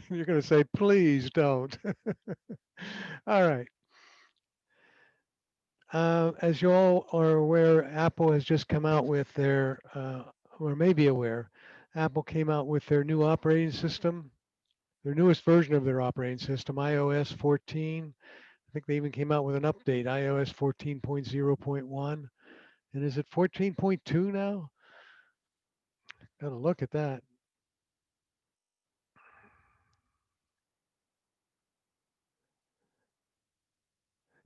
You're going to say, please don't. All right. As you all are aware, Apple has just come out with their, or may be aware, Apple came out with their new operating system, their newest version of their operating system, iOS 14. I think they even came out with an update, iOS 14.0.1. And is it 14.2 now? Gotta look at that.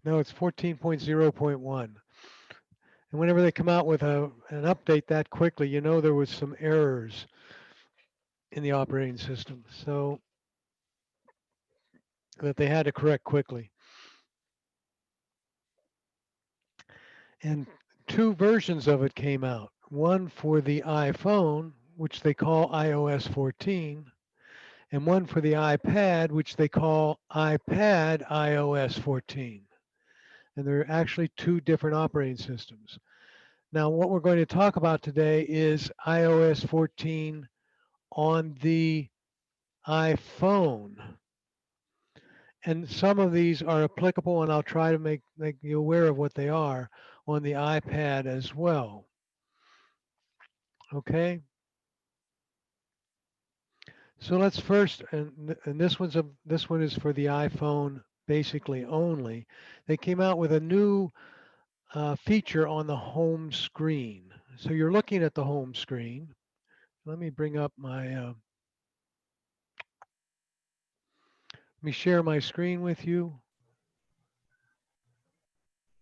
No, it's 14.0.1. And whenever they come out with an update that quickly, you know there was some errors in the operating system. So that they had to correct quickly. And two versions of it came out. One for the iPhone, which they call iOS 14, and one for the iPad, which they call iPad iOS 14. And they're actually two different operating systems. Now, what we're going to talk about today is iOS 14 on the iPhone. And some of these are applicable, and I'll try to make you aware of what they are on the iPad as well. Okay, so let's first, and this one is for the iPhone basically only. They came out with a new feature on the home screen. So you're looking at the home screen. Let me bring up my, let me share my screen with you.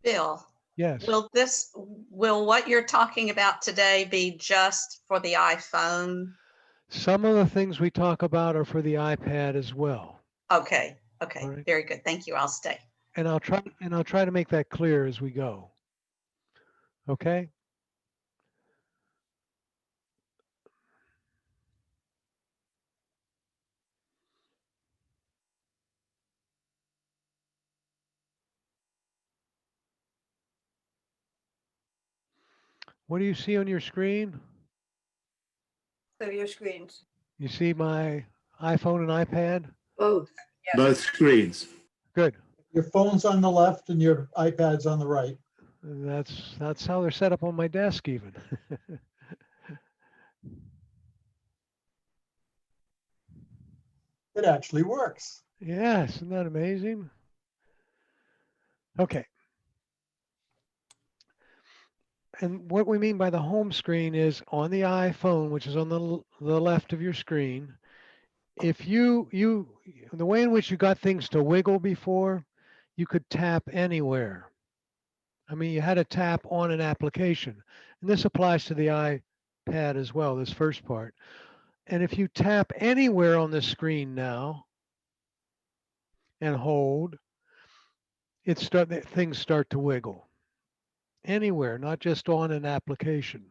Bill, Yes. will what you're talking about today be just for the iPhone? Some of the things we talk about are for the iPad as well. Okay, All okay, right. very good. Thank you. I'll stay. And I'll try to make that clear as we go. Okay. What do you see on your screen? So your screens. You see my iPhone and iPad? Both. Yes. Both screens. Good. Your phone's on the left and your iPad's on the right. That's how they're set up on my desk even. It actually works. Yes, isn't that amazing? Okay. And what we mean by the home screen is on the iPhone, which is on the left of your screen. If the way in which you got things to wiggle before, you could tap anywhere. I mean, you had to tap on an application. And this applies to the iPad as well, this first part. And if you tap anywhere on the screen now and hold, things start to wiggle. Anywhere, not just on an application.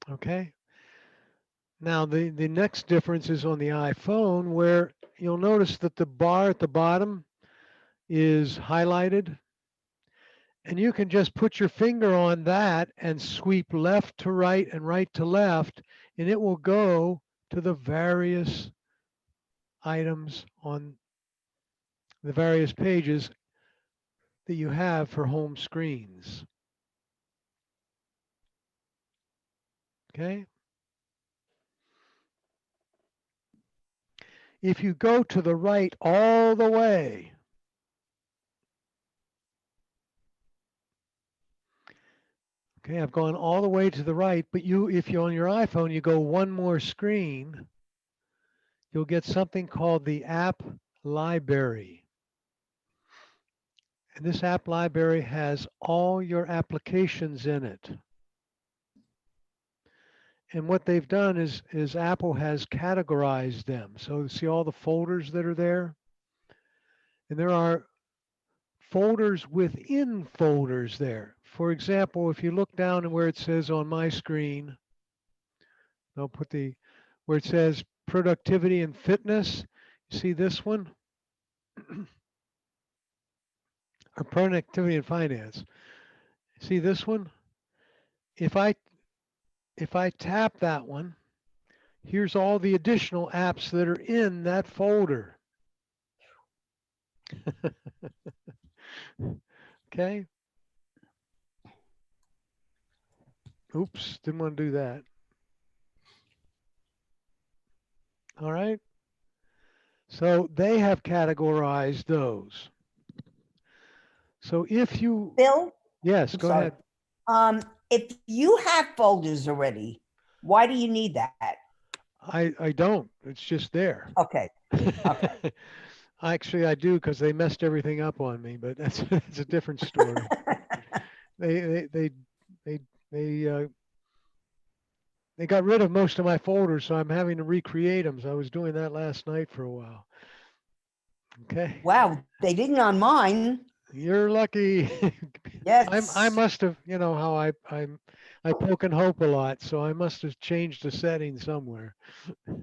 Okay? Now the next difference is on the iPhone where you'll notice that the bar at the bottom is highlighted. And you can just put your finger on that and sweep left to right and right to left, and it will go to the various items on the various pages that you have for home screens. Okay? If you go to the right all the way, okay, I've gone all the way to the right, but if you're on your iPhone, you go one more screen, you'll get something called the app library. And this app library has all your applications in it. And what they've done is Apple has categorized them. So see all the folders that are there? And there are folders within folders there. For example, if you look down where it says on my screen, I'll put where it says productivity and fitness, you see this one? Or productivity and finance. See this one? If I tap that one, here's all the additional apps that are in that folder. Okay. Oops, didn't want to do that. All right. So they have categorized those. So if you, Bill, yes, I'm go sorry. ahead. If you have folders already, why do you need that? I don't. It's just there. Okay, okay. Actually, I do because they messed everything up on me, but that's a different story. They they they they uh, they got rid of most of my folders, so I'm having to recreate them. So I was doing that last night for a while. Okay, Wow, they didn't on mine. you're lucky. I Yes. must have, you know how I poke and hope a lot, so I must have changed the settings somewhere. Bill,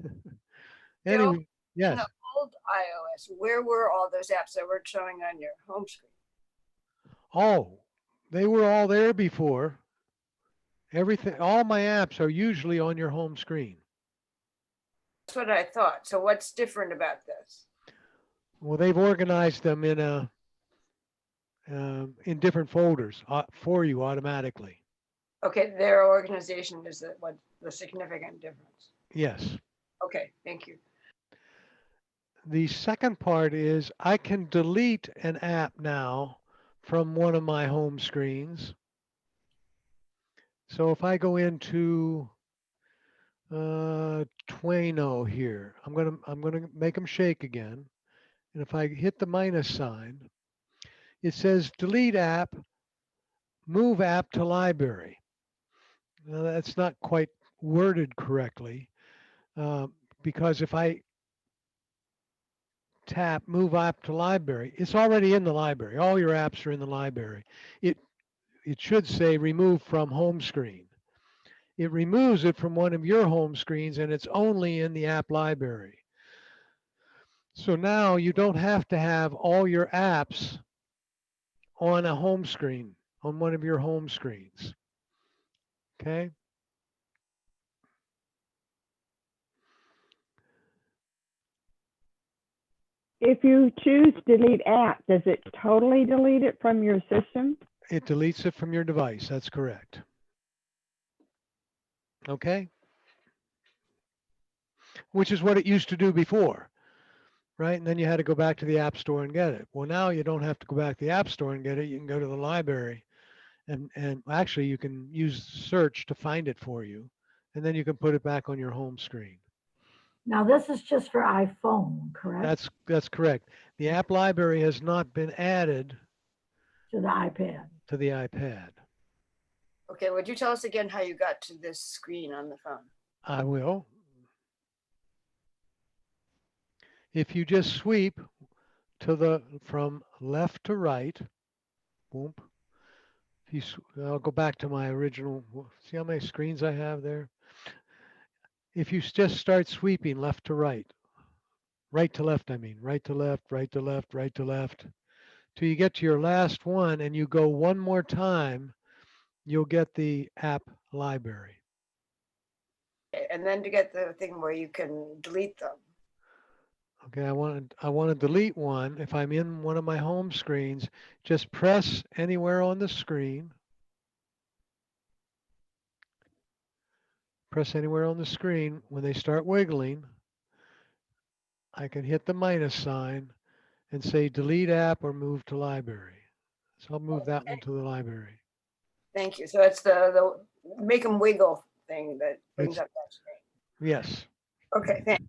Anyway, in yes. the old iOS, where were all those apps that were showing on your home screen? Oh, they were all there before. Everything, all my apps are usually on your home screen. That's what I thought. So what's different about this? Well, they've organized them in different folders for you automatically. Okay, their organization is what the significant difference. Yes. Okay, thank you. The second part is I can delete an app now from one of my home screens. So if I go into Twano here, I'm gonna make them shake again. And if I hit the minus sign, it says delete app, move app to library. Now that's not quite worded correctly uh, because if I tap move app to library, it's already in the library. All your apps are in the library. It it should say remove from home screen. It removes it from one of your home screens and it's only in the app library. So now you don't have to have all your apps on a home screen, on one of your home screens. Okay. If you choose delete app, does it totally delete it from your system? It deletes it from your device. That's correct. Okay. Which is what it used to do before, right? And then you had to go back to the App Store and get it. Well, now you don't have to go back to the App Store and get it. You can go to the library and actually you can use search to find it for you. And then you can put it back on your home screen. Now, this is just for iPhone, correct? That's correct. The app library has not been added To the iPad. to the iPad. Okay, would you tell us again how you got to this screen on the phone? I will. If you just sweep to the from left to right, boom. I'll go back to my original. See how many screens I have there? If you just start sweeping left to right to left, I mean, right to left, right to left, right to left, till you get to your last one and you go one more time, you'll get the app library. And then to get the thing where you can delete them. Okay, I want to delete one. If I'm in one of my home screens, just press anywhere on the screen. Press anywhere on the screen. When they start wiggling, I can hit the minus sign and say delete app or move to library. So I'll move that one to the library. Thank you. So it's the make them wiggle thing that brings It's, up that screen. yes. Okay, thanks.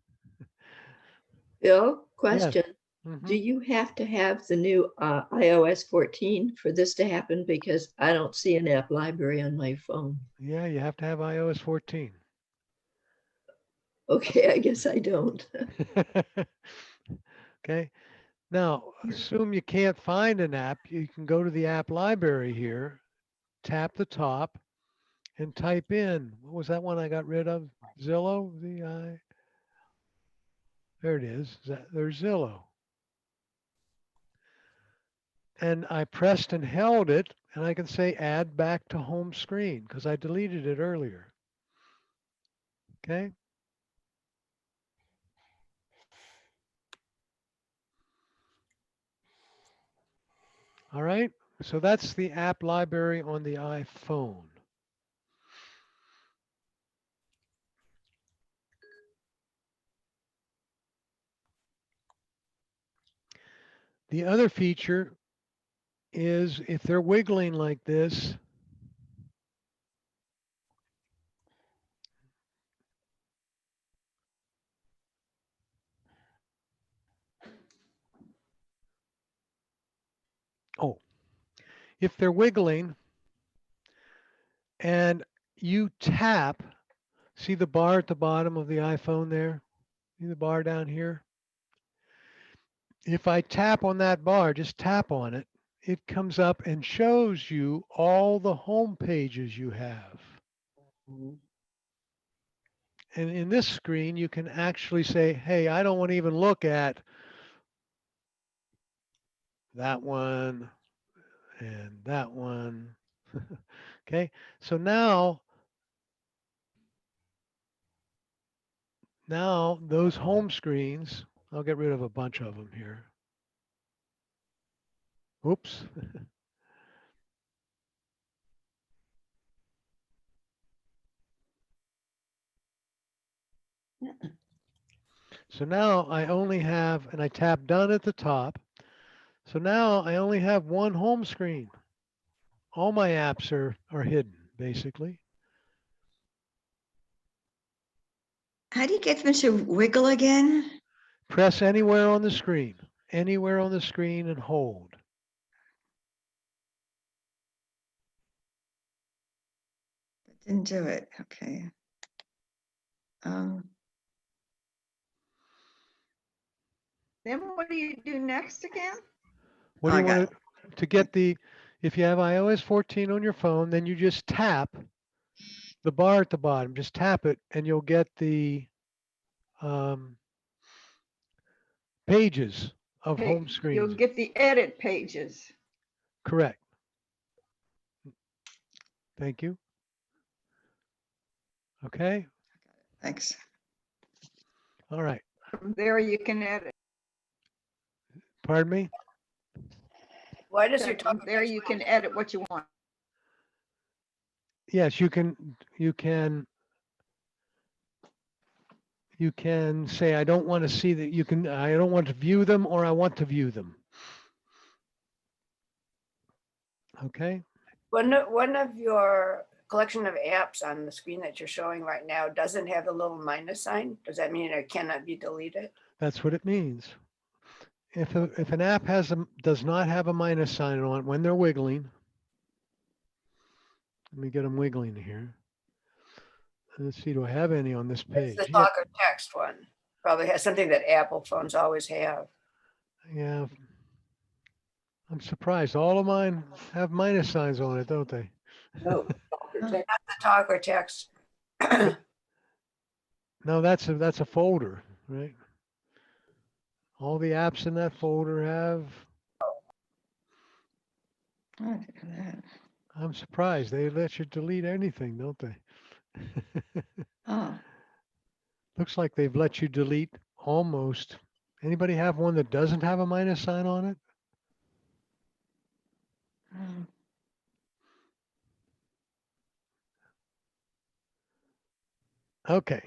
Bill, Yes. question. Mhm. Do you have to have the new iOS 14 for this to happen? Because I don't see an app library on my phone. Yeah, you have to have iOS 14. Okay, I guess I don't. Okay. Now, assume you can't find an app. You can go to the app library here, tap the top, and type in. What was that one I got rid of? Zillow? There it is. There's Zillow. And I pressed and held it, and I can say add back to home screen because I deleted it earlier. Okay. All right. So that's the app library on the iPhone. The other feature is if they're wiggling like this, oh, if they're wiggling and you tap, see the bar at the bottom of the iPhone there? See the bar down here? If I tap on that bar, just tap on it, it comes up and shows you all the home pages you have. And in this screen, you can actually say, hey, I don't want to even look at that one and that one. Okay, so now those home screens, I'll get rid of a bunch of them here. Oops. So now I only have, and I tap done at the top. So now I only have one home screen. All my apps are hidden, basically. How do you get them to wiggle again? Press anywhere on the screen, and hold. Didn't do it. Okay. Then what do you do next again? What do I you got want to get the, if you have iOS 14 on your phone, then you just tap the bar at the bottom, just tap it and you'll get the pages of home You'll screens. get the edit pages. Correct. Thank you. Okay. Thanks. All right. From there you can edit. Pardon me? Why does your From talk there you can edit what you want. Yes, you can say, I don't want to see that. I don't want to view them, or I want to view them. Okay. one of your collection of apps on the screen that you're showing right now doesn't have the little minus sign? Does that mean it cannot be deleted? That's what it means. If an app does not have a minus sign on it when they're wiggling, let me get them wiggling here. Let's see, do I have any on this It's page? the talk or text one. Probably has something that Apple phones always have. Yeah. I'm surprised. All of mine have minus signs on it, don't they? No, not the talk or text. No, that's a folder, right? All the apps in that folder have. Oh, I didn't know that. I'm surprised. They let you delete anything, don't they? Oh, Looks like they've let you delete almost. Anybody have one that doesn't have a minus sign on it? um, Okay.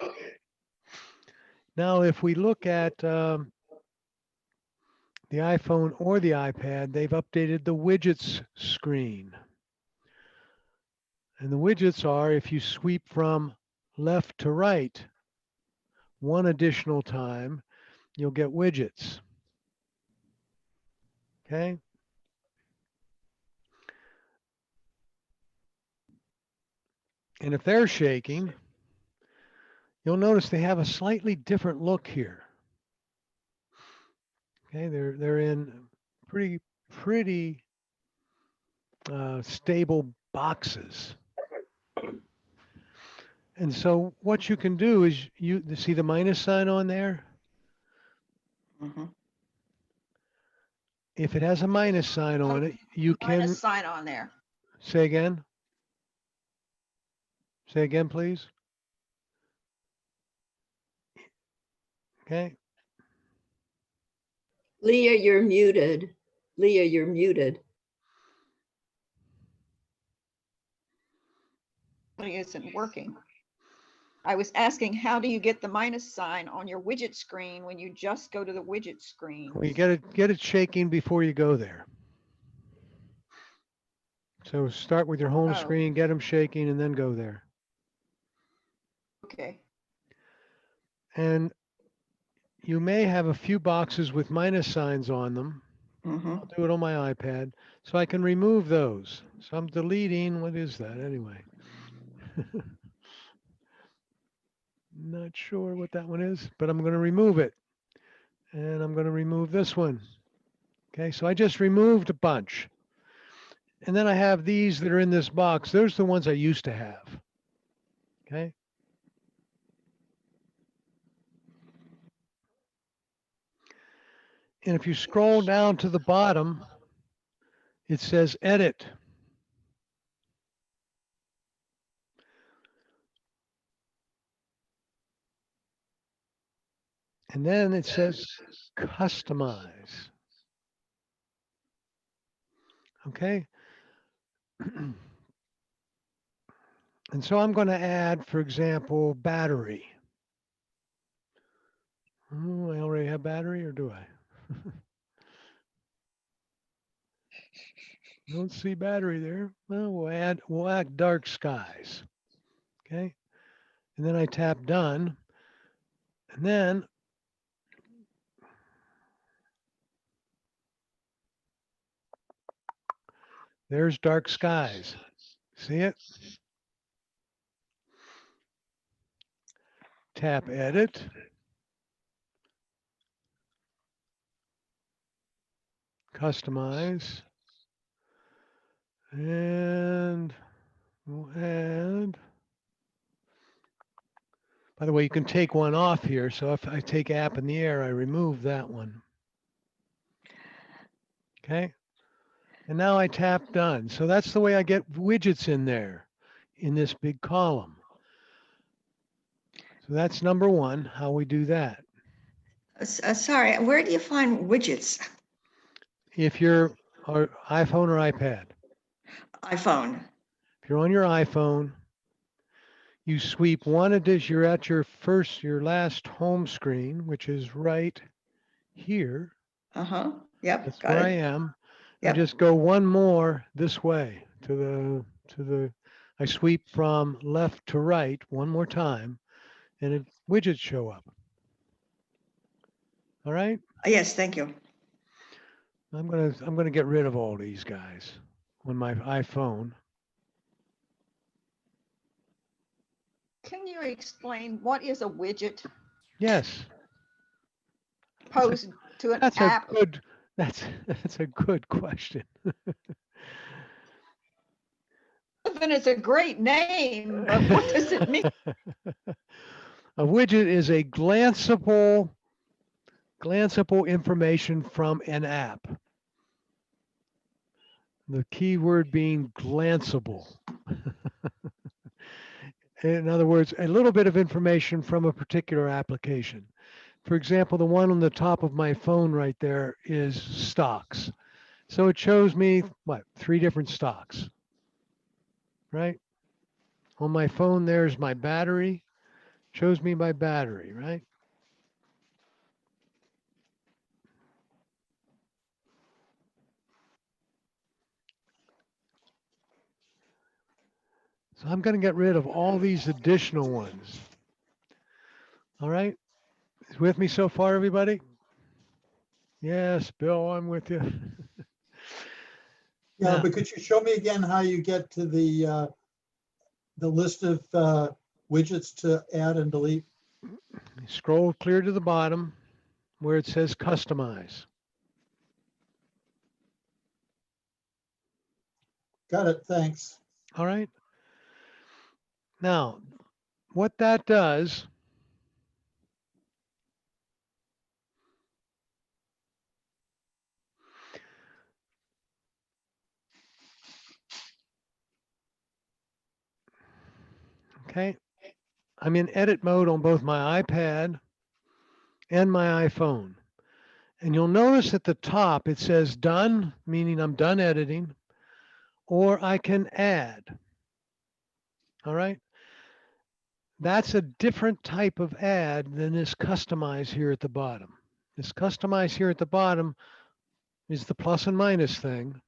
Now, if we look at the iPhone or the iPad, they've updated the widgets screen. And the widgets are, if you sweep from left to right one additional time, you'll get widgets. Okay. And if they're shaking, you'll notice they have a slightly different look here. Okay, they're in pretty stable boxes. And so what you can do is you see the minus sign on there. mhm. If it has a minus sign on it, you can Minus sign on there. say again. Say again, please. Okay. Leah, you're muted. Leah, you're muted. isn't working. I was asking, how do you get the minus sign on your widget screen when you just go to the widget screen? Well, you get it shaking before you go there. So start with your home Oh. screen, get them shaking, and then go there. Okay. And you may have a few boxes with minus signs on them. Mhm. I'll do it on my iPad, so I can remove those. So I'm deleting, what is that anyway? Not sure what that one is, but I'm going to remove it. And I'm going to remove this one. Okay, so I just removed a bunch. And then I have these that are in this box. Those are the ones I used to have. Okay. And if you scroll down to the bottom, it says edit. And then it says customize. Okay. And so I'm going to add, for example, battery. Oh, I already have battery, or do I? Don't see battery there. Well, we'll add dark skies. Okay. And then I tap done. And then there's dark skies. See it? Tap edit. Customize. And we'll add. By the way, you can take one off here. So if I take app in the air, I remove that one. Okay. And now I tap done. So that's the way I get widgets in there in this big column. So that's number one, how we do that. Sorry, where do you find widgets? If you're on iPhone or iPad, iPhone. if you're on your iPhone, you sweep one addition, you're at your last home screen, which is right here. Uh-huh. Yep. That's Got where I it. am. I Yep. just go one more this way I sweep from left to right one more time and widgets show up. All right. Yes, thank you. I'm gonna get rid of all these guys on my iPhone. Can you explain what is a widget Yes, opposed to an that's app? that's a good question. Then it's a great name, but what does it mean? A widget is a glanceable information from an app. The key word being glanceable. In other words, a little bit of information from a particular application. For example, the one on the top of my phone right there is stocks. So it shows me, what, 3 different stocks, right? On my phone, there's my battery, shows me my battery, right? So I'm going to get rid of all these additional ones. All right? Is with me so far, everybody? Yes, Bill, I'm with you. Yeah, Now, but could you show me again how you get to the list of widgets to add and delete? scroll clear to the bottom where it says customize. Got it, thanks. All right. Now, what that does, okay, I'm in edit mode on both my iPad and my iPhone. And you'll notice at the top it says done, meaning I'm done editing, or I can add. All right. that's a different type of ad than this customize here at the bottom. This customize here at the bottom is the plus and minus thing.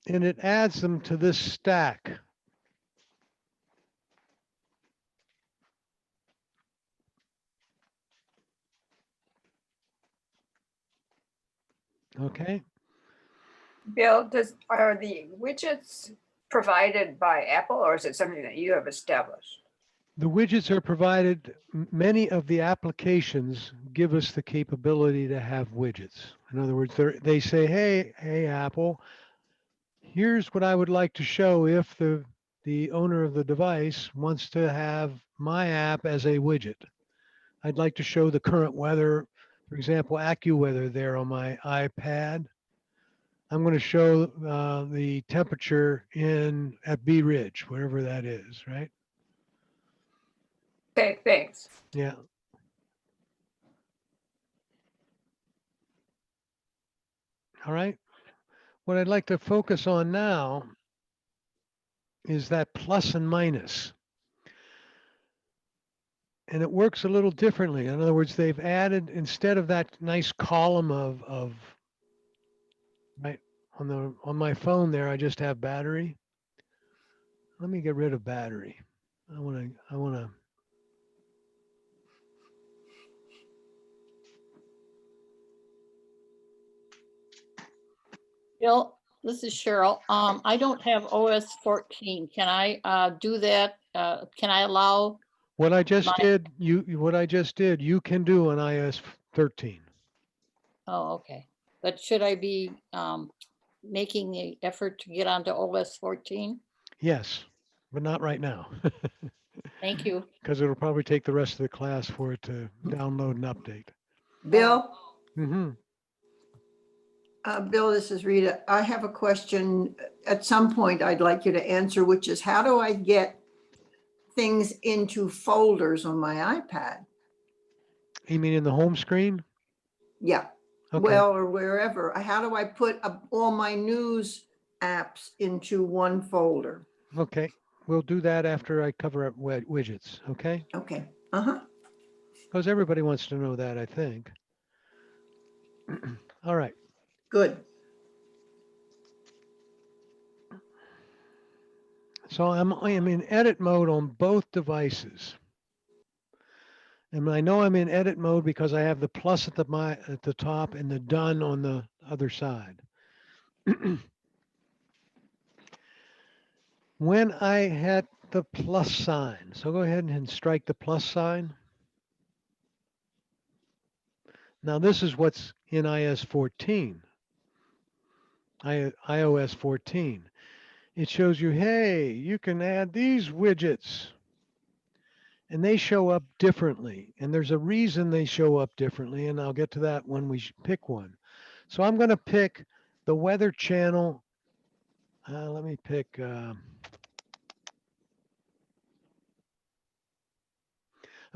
And it adds them to this stack. Okay. Bill, are the widgets provided by Apple or is it something that you have established? The widgets are provided, many of the applications give us the capability to have widgets. In other words, they say, hey, Apple, here's what I would like to show if the owner of the device wants to have my app as a widget. I'd like to show the current weather, for example, AccuWeather there on my iPad. I'm going to show the temperature at Bee Ridge, wherever that is, right? Okay, thanks. Yeah. All right. What I'd like to focus on now is that plus and minus. And it works a little differently. In other words, they've added, instead of that nice column of right on my phone there, I just have battery. Let me get rid of battery. I want to. Bill, this is Cheryl. I don't have OS 14. Can I do that? Can I allow? What I just My- did, you can do on iOS 13. Oh, okay. But should I be making the effort to get onto OS 14? Yes, but not right now. Thank you. Because it'll probably take the rest of the class for it to download and update. Bill, Mm-hmm. Bill, this is Rita. I have a question at some point I'd like you to answer, which is how do I get things into folders on my iPad? You mean in the home screen? Yeah, Okay. well, or wherever. How do I put all my news apps into one folder? Okay. We'll do that after I cover up widgets. Okay. Okay. Uh-huh. Because everybody wants to know that, I think. All right. Good. So I'm in edit mode on both devices. And I know I'm in edit mode because I have the plus at the top and the done on the other side. When I hit the plus sign, so go ahead and strike the plus sign. Now this is what's in iOS 14. iOS 14. It shows you, hey, you can add these widgets. And they show up differently. And there's a reason they show up differently. And I'll get to that when we pick one. So I'm going to pick the Weather Channel. Let me pick. I'm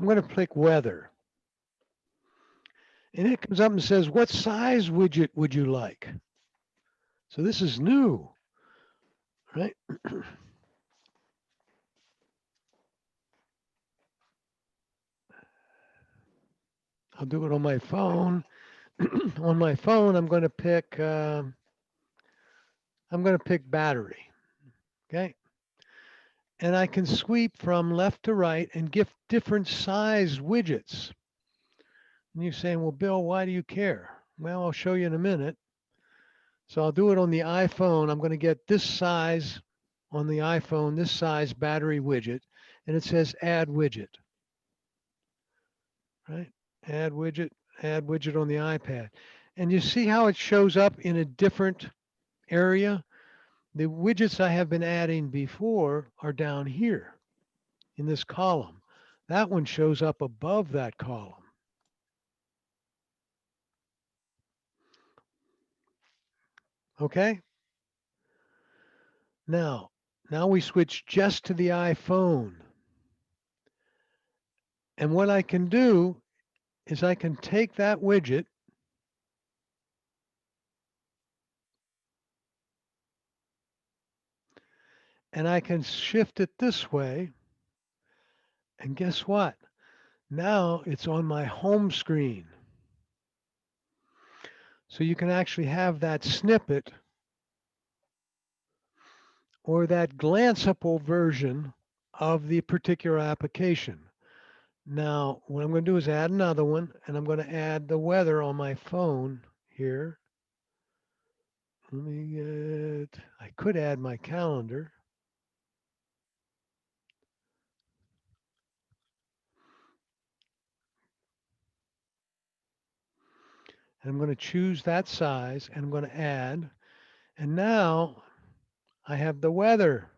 going to pick Weather. And it comes up and says, what size widget would you like? So this is new, right? I'll do it on my phone. On my phone, I'm going to pick battery. Okay. And I can sweep from left to right and give different size widgets. And you're saying, well, Bill, why do you care? Well, I'll show you in a minute. So I'll do it on the iPhone. I'm going to get this size on the iPhone, this size battery widget, and it says add widget. Right? Add widget on the iPad. And you see how it shows up in a different area? The widgets I have been adding before are down here in this column. That one shows up above that column. Okay? Now we switch just to the iPhone. And what I can do is I can take that widget and I can shift it this way. And guess what? Now it's on my home screen. So you can actually have that snippet or that glanceable version of the particular application. Now, what I'm going to do is add another one, and I'm going to add the weather on my phone here. Let me get, I could add my calendar. And I'm going to choose that size, and I'm going to add. And now I have the weather.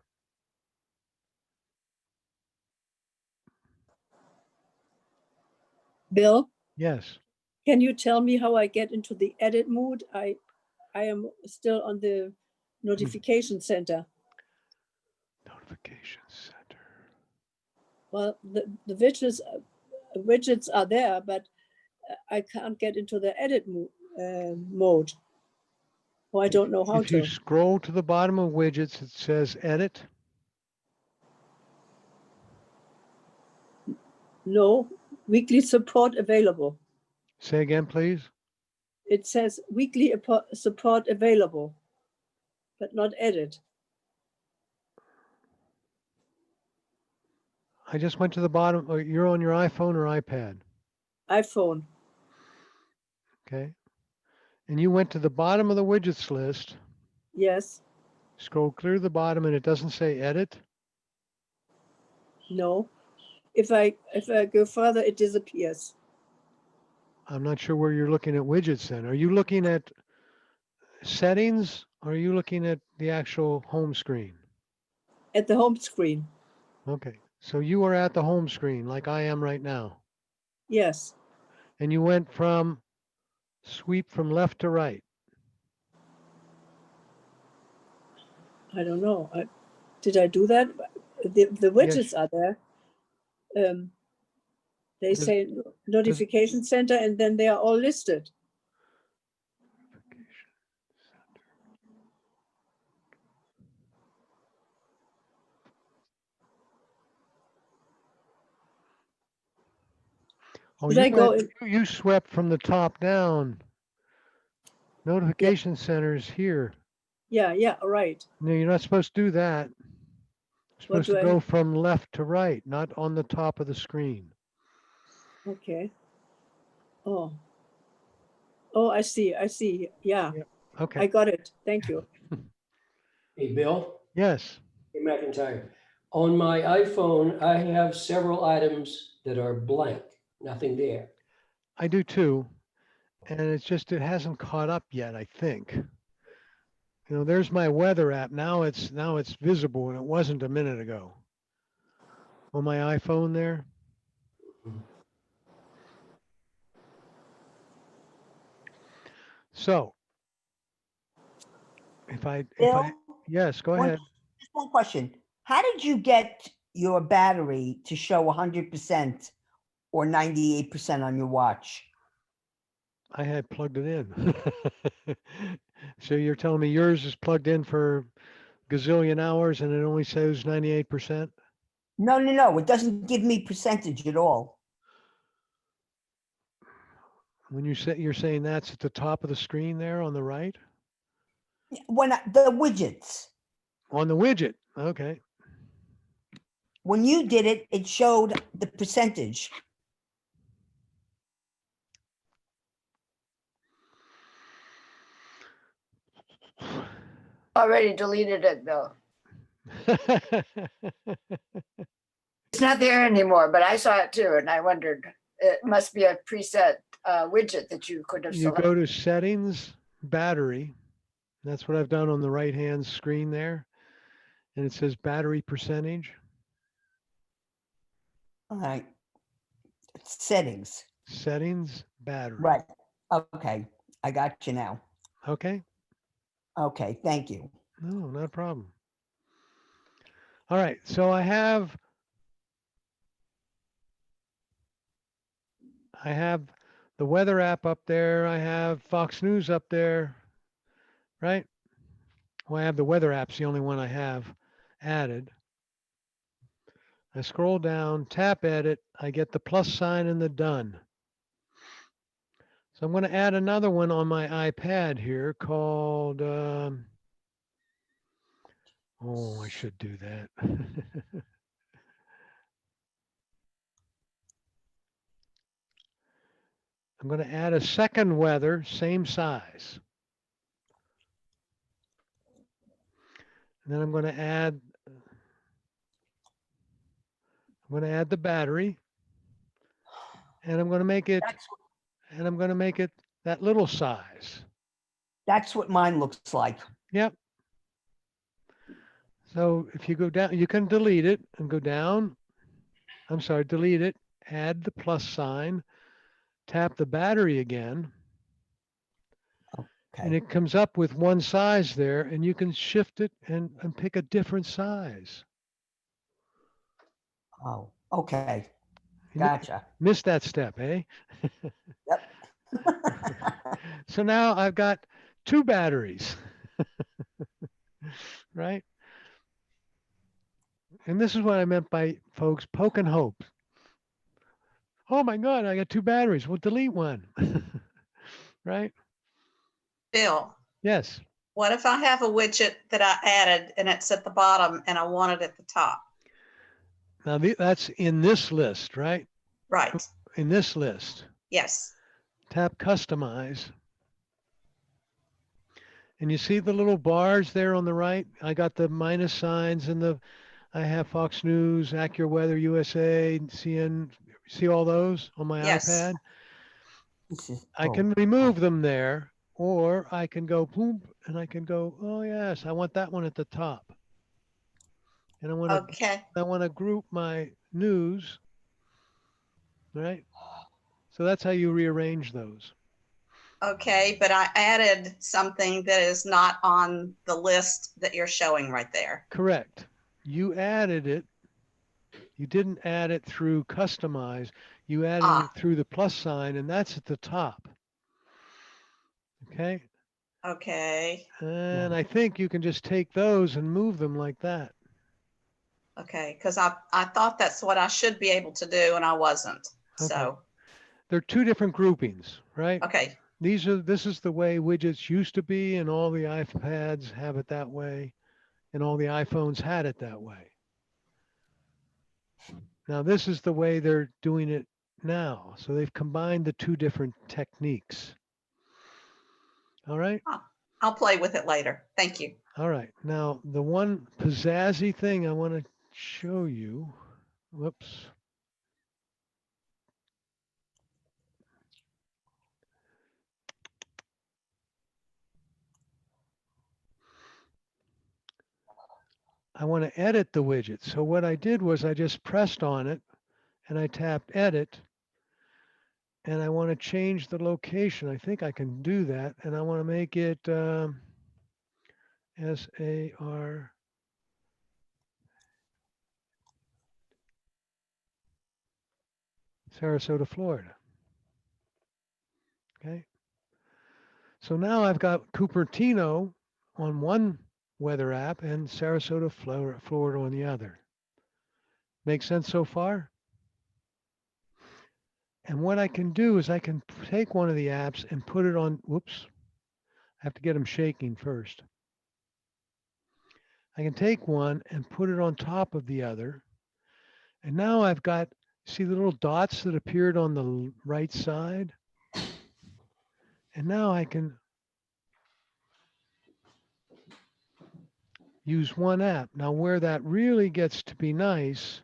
Bill, Yes. can you tell me how I get into the edit mode? I am still on the notification center. Notification center. Well, the widgets are there, but I can't get into the edit mode. Or I don't know how If you to. scroll to the bottom of widgets, it says edit. No, weekly support available. Say again, please. It says weekly support available, but not edit. I just went to the bottom. You're on your iPhone or iPad? iPhone. Okay. And you went to the bottom of the widgets list. Yes. Scroll clear to the bottom and it doesn't say edit. No. If I go further, it disappears. I'm not sure where you're looking at widgets then. Are you looking at settings or are you looking at the actual home screen? At the home screen. Okay. So you are at the home screen like I am right now. Yes. And you went from sweep from left to right. I don't know. Did I do that? The widgets are there. They say notification center, and then they are all listed. Oh, you swept from the top down. Notification centers here. Yeah, right. No, you're not supposed to do that. You're supposed to go from left to right, not on the top of the screen. Okay. Oh, I see. Yeah. Yep. Okay. I got it. Thank you. Hey, Bill? Yes. Hey, McIntyre. On my iPhone, I have several items that are blank, nothing there. I do too. And it's just, it hasn't caught up yet, I think. You know, there's my weather app. Now it's visible and it wasn't a minute ago. On my iPhone there. So yes, go ahead. Just one question. How did you get your battery to show 100% or 98% on your watch? I had plugged it in. So you're telling me yours is plugged in for gazillion hours and it only shows 98%? No. It doesn't give me percentage at all. When you're saying that's at the top of the screen there on the right? When the widgets. On the widget. Okay. When you did it, it showed the percentage. Already deleted it, Bill. It's not there anymore, but I saw it too, and I wondered, it must be a preset widget that you could have You selected. go to settings, battery. That's what I've done on the right-hand screen there. And it says battery percentage. All right. Settings. Settings, battery. Right. Okay. I got you now. Okay. Okay. Thank you. No, not a problem. All right. So I have the weather app up there. I have Fox News up there, right? Well, I have the weather app's the only one I have added. I scroll down, tap edit, I get the plus sign and the done. So I'm going to add another one on my iPad here called, oh, I should do that. I'm going to add a second weather, same size. And then I'm going to add the battery, and I'm going to make it that little size. That's what mine looks like. Yep. So if you go down, you can delete it and go down. I'm sorry, delete it, add the plus sign, tap the battery again, and Okay. it comes up with one size there, and you can shift it and pick a different size. Oh, okay. You mi- Gotcha. Missed that step, eh? Yep. So now I've got two batteries, right? And this is what I meant by folks poking hope. Oh my God, I got two batteries. Well, delete one, right? Bill, Yes. what if I have a widget that I added and it's at the bottom and I want it at the top? Now that's in this list, right? Right. In this list, Yes. tap customize. And you see the little bars there on the right? I got the minus signs and I have Fox News, AccuWeather USA, CN. See all those on my Yes. iPad? This is, I can remove them there, or I can go boom, and I can go, oh yes, I want that one at the top. And Okay. I want to group my news, right? So that's how you rearrange those. Okay, but I added something that is not on the list that you're showing right there. Correct. You added it. You didn't add it through customize. You added it through the plus sign, and that's at the top. Okay. Okay. And I think you can just take those and move them like that. Okay, because I thought that's what I should be able to do and I wasn't. Okay. So, They're two different groupings, right? okay. This is the way widgets used to be, and all the iPads have it that way, and all the iPhones had it that way. Now this is the way they're doing it now. So they've combined the two different techniques. All right. I'll play with it later. Thank you. All right. Now the one pizzazzy thing I want to show you. Whoops. I want to edit the widget. So what I did was I just pressed on it and I tapped edit, and I want to change the location. I think I can do that. And I want to make it SAR. Sarasota, Florida. Okay. So now I've got Cupertino on one weather app and Sarasota, Florida on the other. Make sense so far? And what I can do is I can take one of the apps and put it on, whoops, I have to get them shaking first. I can take one and put it on top of the other. And now I've got, see the little dots that appeared on the right side? And now I can use one app. Now where that really gets to be nice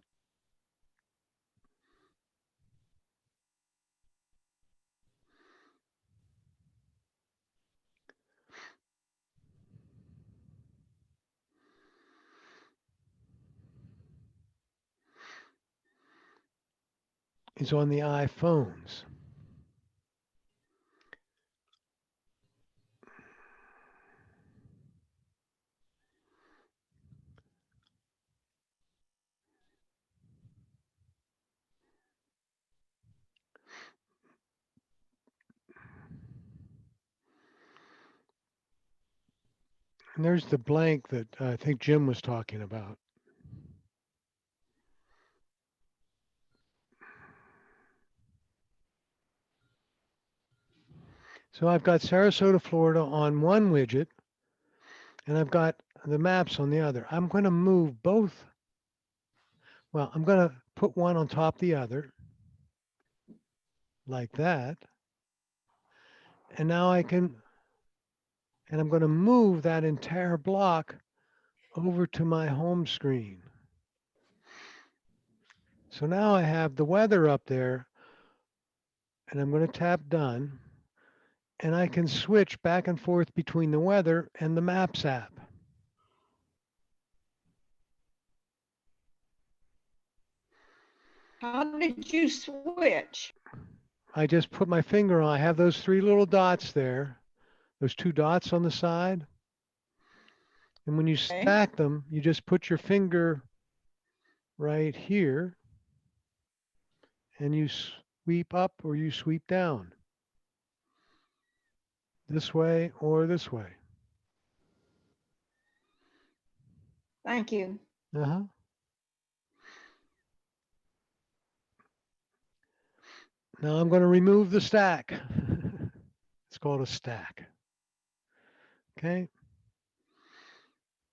is on the iPhones. And there's the blank that I think Jim was talking about. So I've got Sarasota, Florida on one widget, and I've got the maps on the other. I'm going to move both. Well, I'm going to put one on top of the other, like that. And now I can, and I'm going to move that entire block over to my home screen. So now I have the weather up there, and I'm going to tap done, and I can switch back and forth between the weather and the Maps app. How did you switch? I just put my finger on, I have those three little dots there, those two dots on the side. And when you Okay. stack them, you just put your finger right here and you sweep up or you sweep down. This way or this way. Thank you. Uh-huh. Now I'm going to remove the stack. It's called a stack. Okay.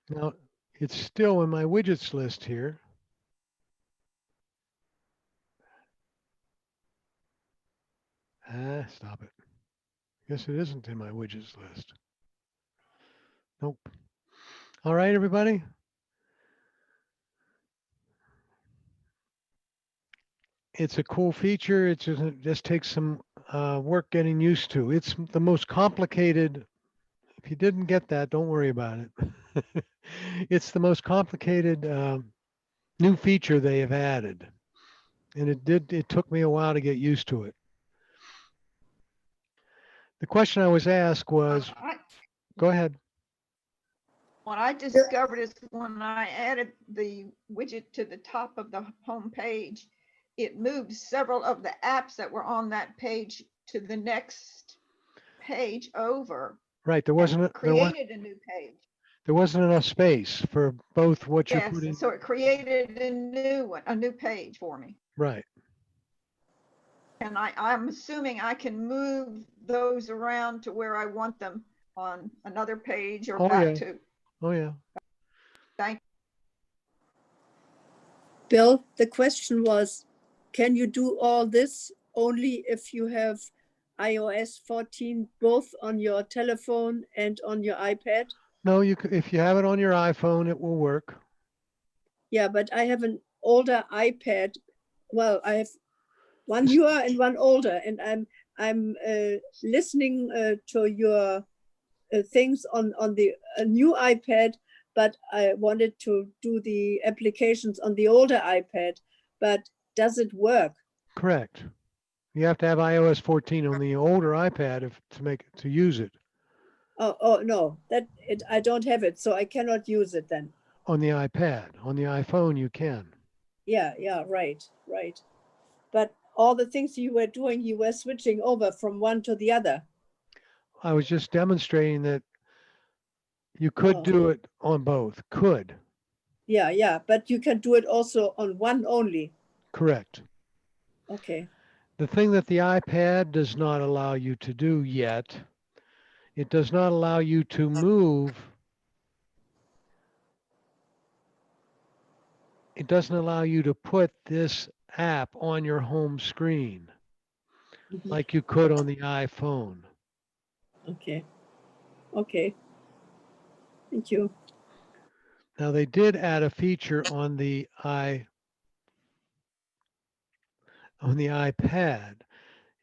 Now it's still in my widgets list here. Stop it. Guess it isn't in my widgets list. Nope. All right, everybody. It's a cool feature. It just takes some work getting used to. It's the most complicated. If you didn't get that, don't worry about it. It's the most complicated new feature they have added, and it took me a while to get used to it. The question I was asked was, go ahead. What I discovered is when I added the widget to the top of the home page, it moved several of the apps that were on that page to the next page over. Right, there wasn't Created a new page. there wasn't enough space for both what you're Yes, putting. so it created a new one, a new page for me. Right. And I'm assuming I can move those around to where I want them on another page or Oh, back yeah. to. Oh yeah. Thank Bill, the question was, can you do all this only if you have iOS 14 both on your telephone and on your iPad? No, if you have it on your iPhone, it will work. Yeah, but I have an older iPad. Well, I have one newer and one older, and I'm listening to your things on the new iPad, but I wanted to do the applications on the older iPad. But does it work? Correct. You have to have iOS 14 on the older iPad to use it. Oh no, I don't have it, so I cannot use it then. On the iPad, on the iPhone, you can. Yeah, right. But all the things you were doing, you were switching over from one to the other. I was just demonstrating that you could do it on both. Could. Yeah, but you can do it also on one only. Correct. Okay. The thing that the iPad does not allow you to do yet, it does not allow you to move. It doesn't allow you to put this app on your home screen like you could on the iPhone. Okay. Thank you. Now they did add a feature on the iPad.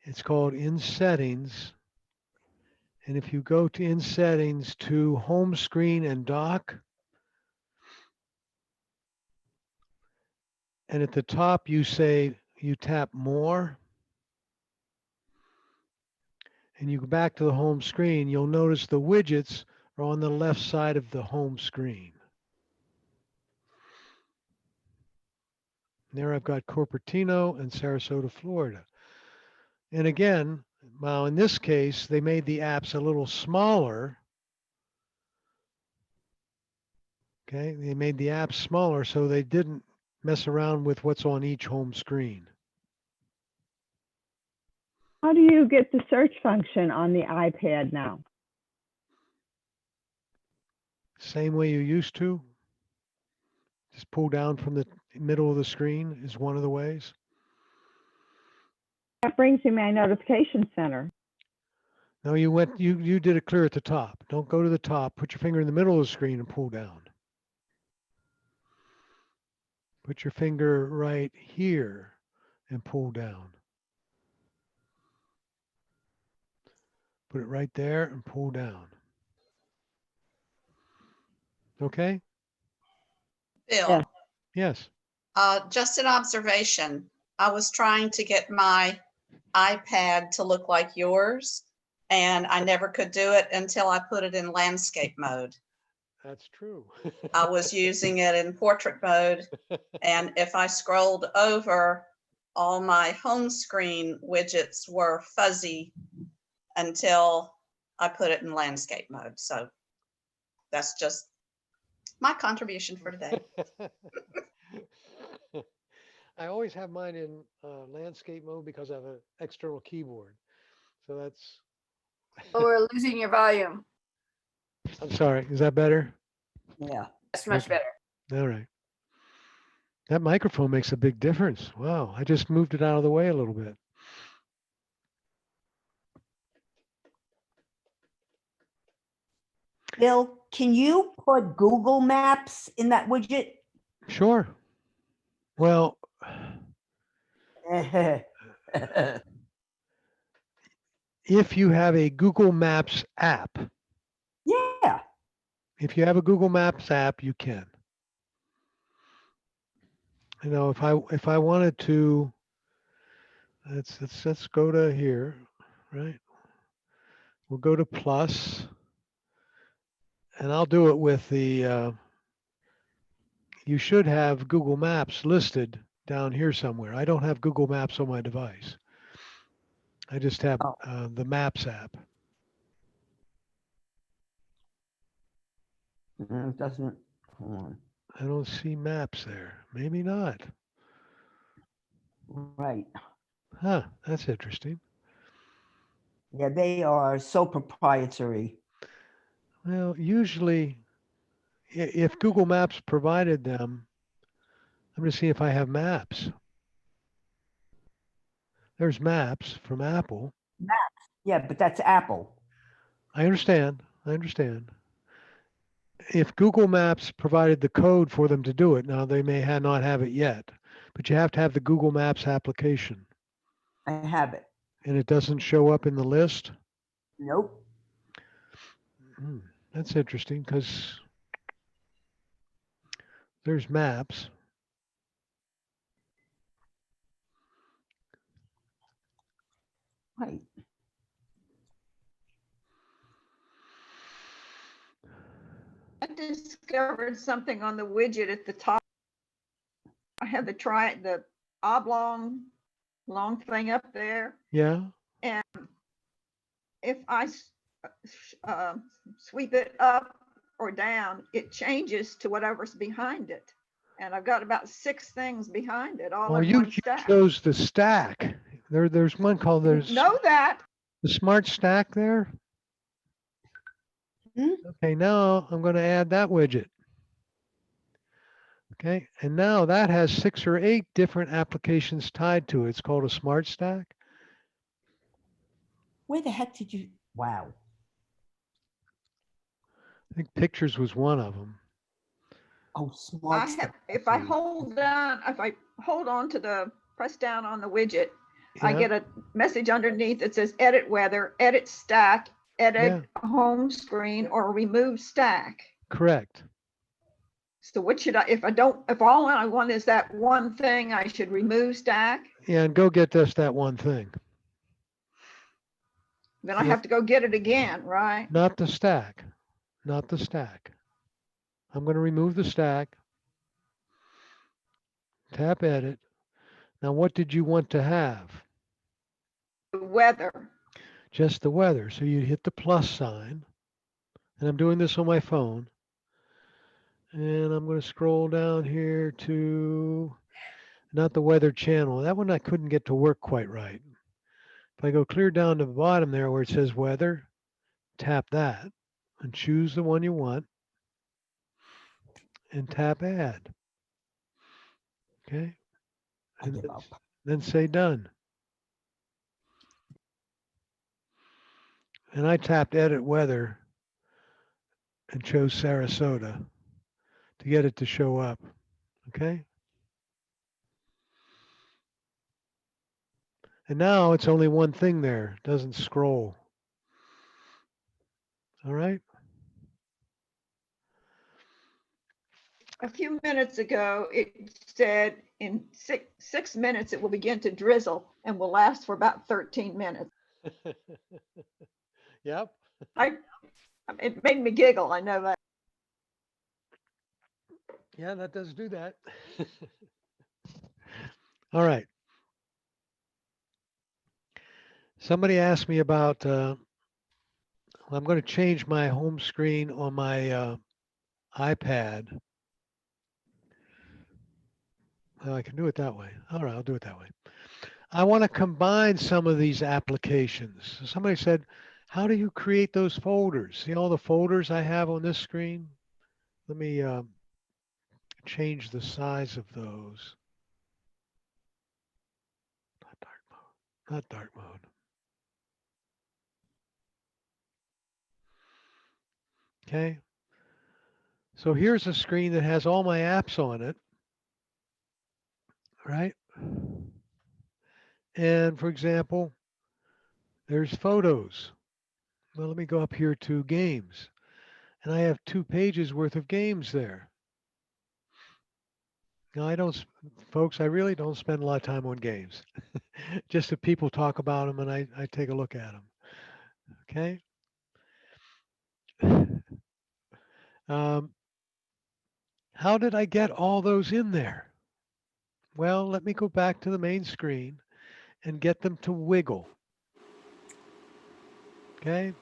It's called In Settings. And if you go to In Settings to Home Screen and Dock, and at the top you tap More, and you go back to the home screen, you'll notice the widgets are on the left side of the home screen. There I've got Cupertino and Sarasota, Florida. And again, well, in this case, they made the apps a little smaller. Okay, they made the apps smaller so they didn't mess around with what's on each home screen. How do you get the search function on the iPad now? Same way you used to. Just pull down from the middle of the screen is one of the ways. That brings me my notification center. No, you did it clear at the top. Don't go to the top. Put your finger in the middle of the screen and pull down. Put your finger right here and pull down. Put it right there and pull down. Okay? Bill, Yes. Yes. just an observation. I was trying to get my iPad to look like yours, and I never could do it until I put it in landscape mode. That's true. I was using it in portrait mode, and if I scrolled over, all my home screen widgets were fuzzy until I put it in landscape mode. So that's just my contribution for today. I always have mine in landscape mode because I have an external keyboard. So that's, Oh, we're losing your volume. I'm sorry, is that better? Yeah. That's much Okay. better. All right. That microphone makes a big difference. Wow, I just moved it out of the way a little bit. Bill, can you put Google Maps in that widget? Sure. Well, if you have a Google Maps app, Yeah. if you have a Google Maps app, you can. You know, if I wanted to, let's go to here, right? We'll go to plus, and I'll do it with the. You should have Google Maps listed down here somewhere. I don't have Google Maps on my device. I just have Oh. the Maps app. It doesn't, hold on. I don't see maps there. Maybe not. Right. Huh, that's interesting. Yeah, they are so proprietary. Well, usually, if Google Maps provided them, I'm going to see if I have maps. There's maps from Apple. Yeah, but that's Apple. I understand. I understand. If Google Maps provided the code for them to do it, now they may not have it yet, but you have to have the Google Maps application, I have it. and it doesn't show up in the list. Nope. That's interesting because there's maps. Right. I discovered something on the widget at the top. I have the oblong long thing up there. Yeah. And if I sweep it up or down, it changes to whatever's behind it. And I've got about 6 things behind it, all Oh, in you one stack. chose the stack. There's one called Know that. the smart stack there. Okay, now I'm going to add that widget. Okay, and now that has 6 or 8 different applications tied to it. It's called a smart stack. Where the heck did you? Wow. I think pictures was one of them. Oh, smart. If I hold on to press down on the widget, I Yeah. get a message underneath that says edit weather, edit stack, edit home screen, or remove stack. Correct. So what should if all I want is that one thing, I should remove stack? Yeah, and go get that one thing. Then I have to go get it again, right? Not the stack. Not the stack. I'm going to remove the stack. Tap edit. Now, what did you want to have? The weather. Just the weather. So you hit the plus sign. And I'm doing this on my phone. And I'm going to scroll down here to not the weather channel. That one I couldn't get to work quite right. If I go clear down to the bottom there where it says weather, tap that and choose the one you want and tap add. Okay. I And give up. then say done. And I tapped edit weather and chose Sarasota to get it to show up. Okay. And now it's only one thing there. It doesn't scroll. All right. A few minutes ago, it said in 6 minutes, it will begin to drizzle and will last for about 13 minutes. Yep. It made me giggle, I know that. Yeah, that does do that. All right. Somebody asked me about, I'm going to change my home screen on my iPad. I can do it that way. All right, I'll do it that way. I want to combine some of these applications. Somebody said, how do you create those folders? See all the folders I have on this screen? Let me change the size of those. Not dark mode. Not dark mode. Okay. So here's a screen that has all my apps on it, right? And for example, there's photos. Well, let me go up here to games. And I have 2 pages worth of games there. Now, folks, I really don't spend a lot of time on games. Just that people talk about them and I take a look at them. Okay. Um, how did I get all those in there? Well, let me go back to the main screen and get them to wiggle. Okay.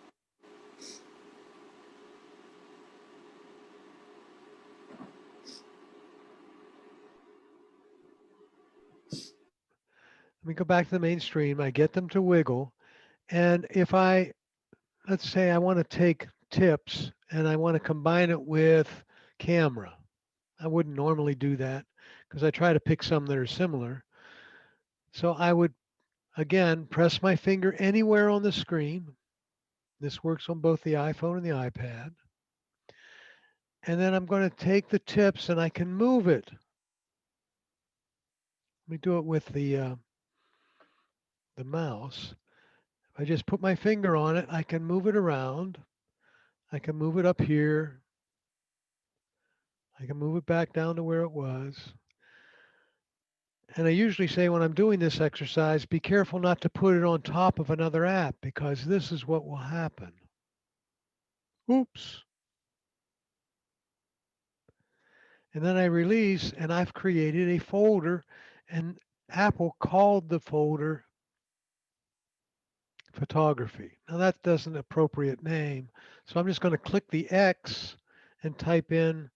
Let me go back to the main stream. I get them to wiggle. And if let's say I want to take tips and I want to combine it with camera. I wouldn't normally do that because I try to pick some that are similar. So I would, again, press my finger anywhere on the screen. This works on both the iPhone and the iPad. And then I'm going to take the tips and I can move it. Let me do it with the mouse. If I just put my finger on it, I can move it around. I can move it up here. I can move it back down to where it was. And I usually say when I'm doing this exercise, be careful not to put it on top of another app because this is what will happen. Oops. And then I release and I've created a folder and Apple called the folder photography. Now that doesn't an appropriate name. So I'm just going to click the X and type in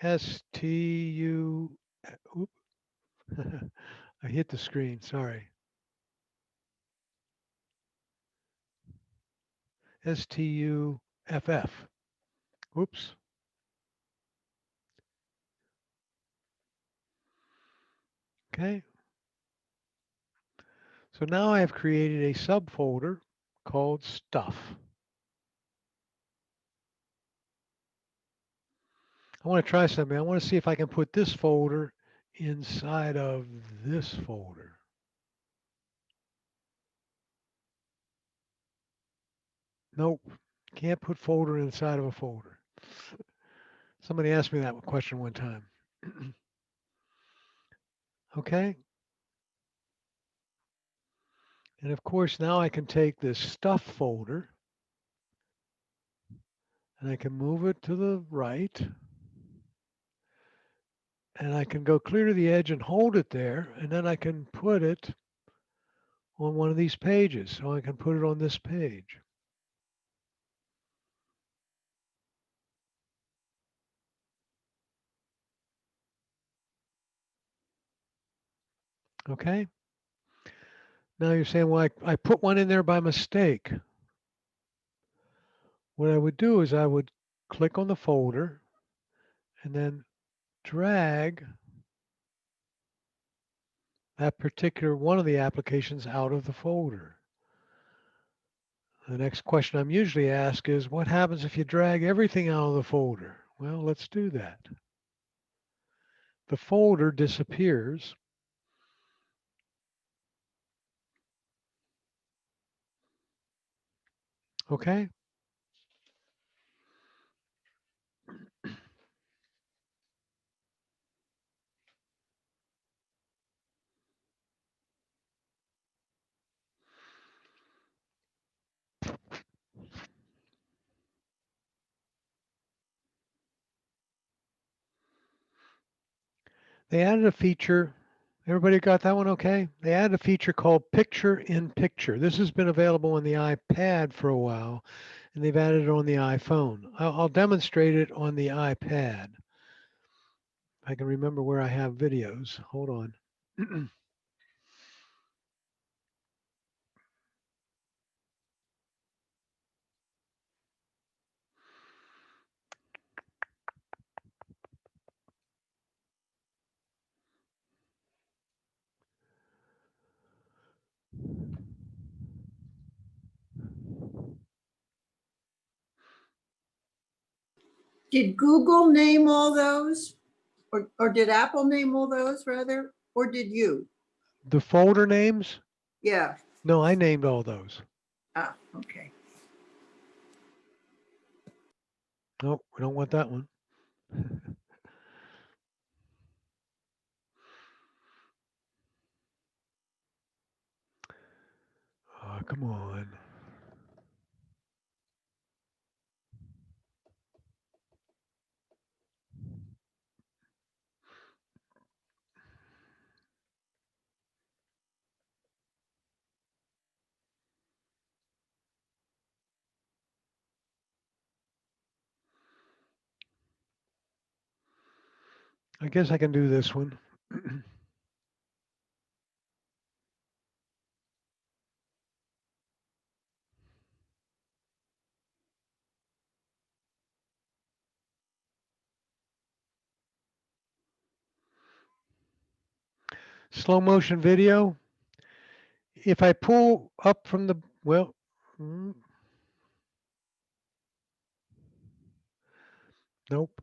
STU. Oop. I hit the screen, sorry. STUFF. Oops. Okay. So now I have created a subfolder called stuff. I want to try something. I want to see if I can put this folder inside of this folder. Nope. Can't put folder inside of a folder. Somebody asked me that question one time. Okay. And of course, now I can take this stuff folder and I can move it to the right. And I can go clear to the edge and hold it there. And then I can put it on one of these pages. So I can put it on this page. Okay. Now you're saying, well, I put one in there by mistake. What I would do is I would click on the folder and then drag that particular one of the applications out of the folder. The next question I'm usually asked is, what happens if you drag everything out of the folder? Well, let's do that. The folder disappears. Okay. They added a feature. Everybody got that one okay? They added a feature called Picture in Picture. This has been available on the iPad for a while, and they've added it on the iPhone. I'll demonstrate it on the iPad. I can remember where I have videos. Hold on. Did Google name all those? Or did Apple name all those rather? Or did you? The folder names? Yeah. No, I named all those. Ah, okay. Nope, we don't want that one. Oh, come on. I guess I can do this one. Slow motion video. If I pull up from the, well, nope.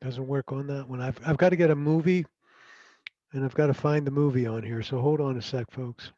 Doesn't work on that one. I've got to get a movie and I've got to find the movie on here. So hold on a sec, folks.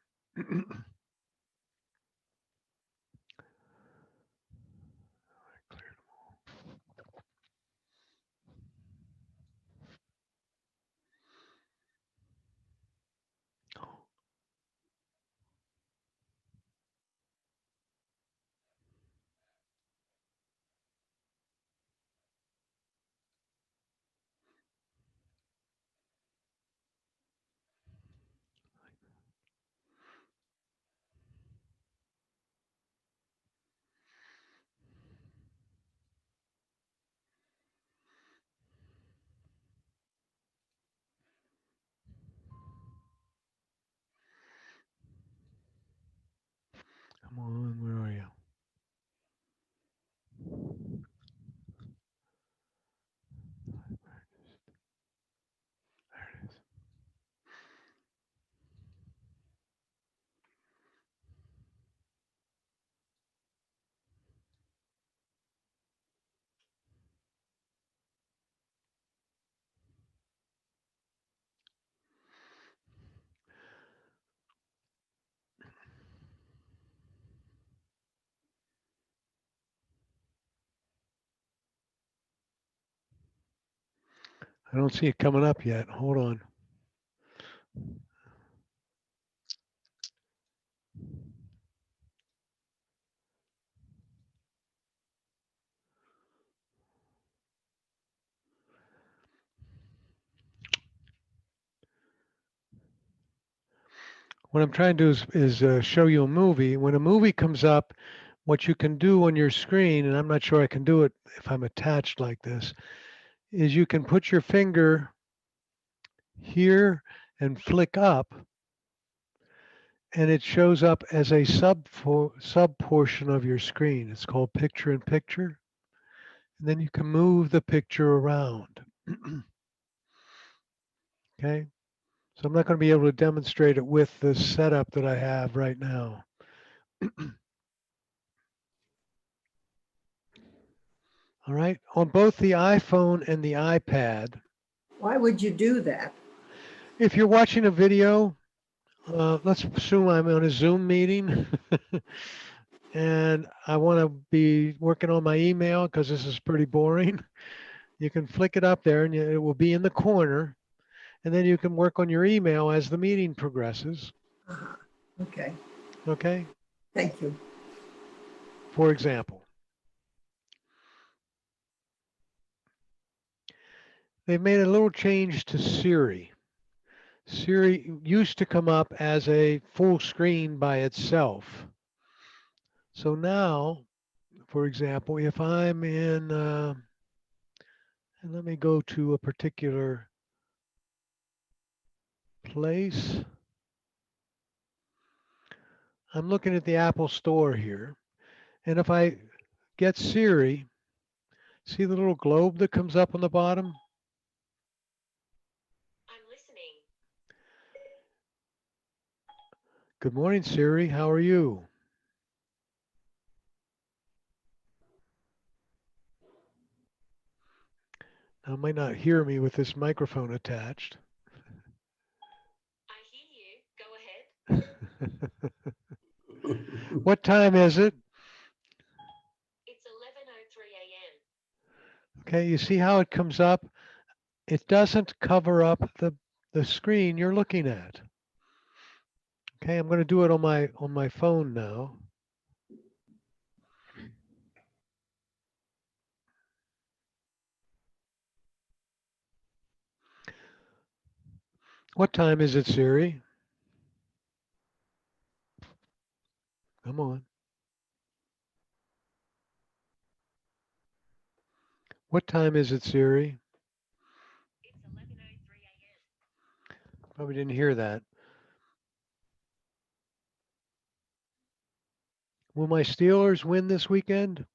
Come on, where are you? There it is. I don't see it coming up yet. Hold on. What I'm trying to do is show you a movie. When a movie comes up, what you can do on your screen, and I'm not sure I can do it if I'm attached like this, is you can put your finger here and flick up, and it shows up as a sub portion of your screen. It's called picture in picture. And then you can move the picture around. Okay. So I'm not going to be able to demonstrate it with the setup that I have right now. All right. On both the iPhone and the iPad, Why would you do that? if you're watching a video, let's assume I'm on a Zoom meeting and I want to be working on my email because this is pretty boring. You can flick it up there and it will be in the corner. And then you can work on your email as the meeting progresses. Uh-huh. Okay, Okay. thank you. For example, they've made a little change to Siri. Siri used to come up as a full screen by itself. So now, for example, if I'm in, and let me go to a particular place. I'm looking at the Apple Store here. And if I get Siri, see the little globe that comes up on the bottom? I'm listening. Good morning, Siri. How are you? Now, it might not hear me with this microphone attached. I hear you. Go ahead. What time is it? It's 11:03 a.m. Okay, you see how it comes up? It doesn't cover up the screen you're looking at. Okay, I'm going to do it on my phone now. What time is it, Siri? Come on. What time is it, Siri? It's 11:03 a.m. Probably didn't hear that. Will my Steelers win this weekend?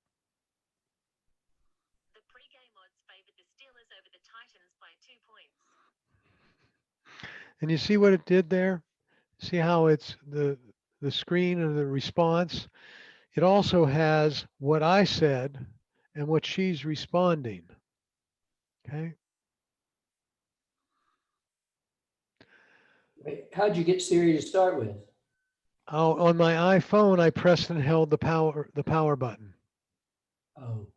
The pregame odds favored the Steelers over the Titans by 2 points. And you see what it did there? See how it's the screen and the response? It also has what I said and what she's responding. Okay. How'd you get Siri to start with? Oh, on my iPhone, I pressed and held the power button. Oh.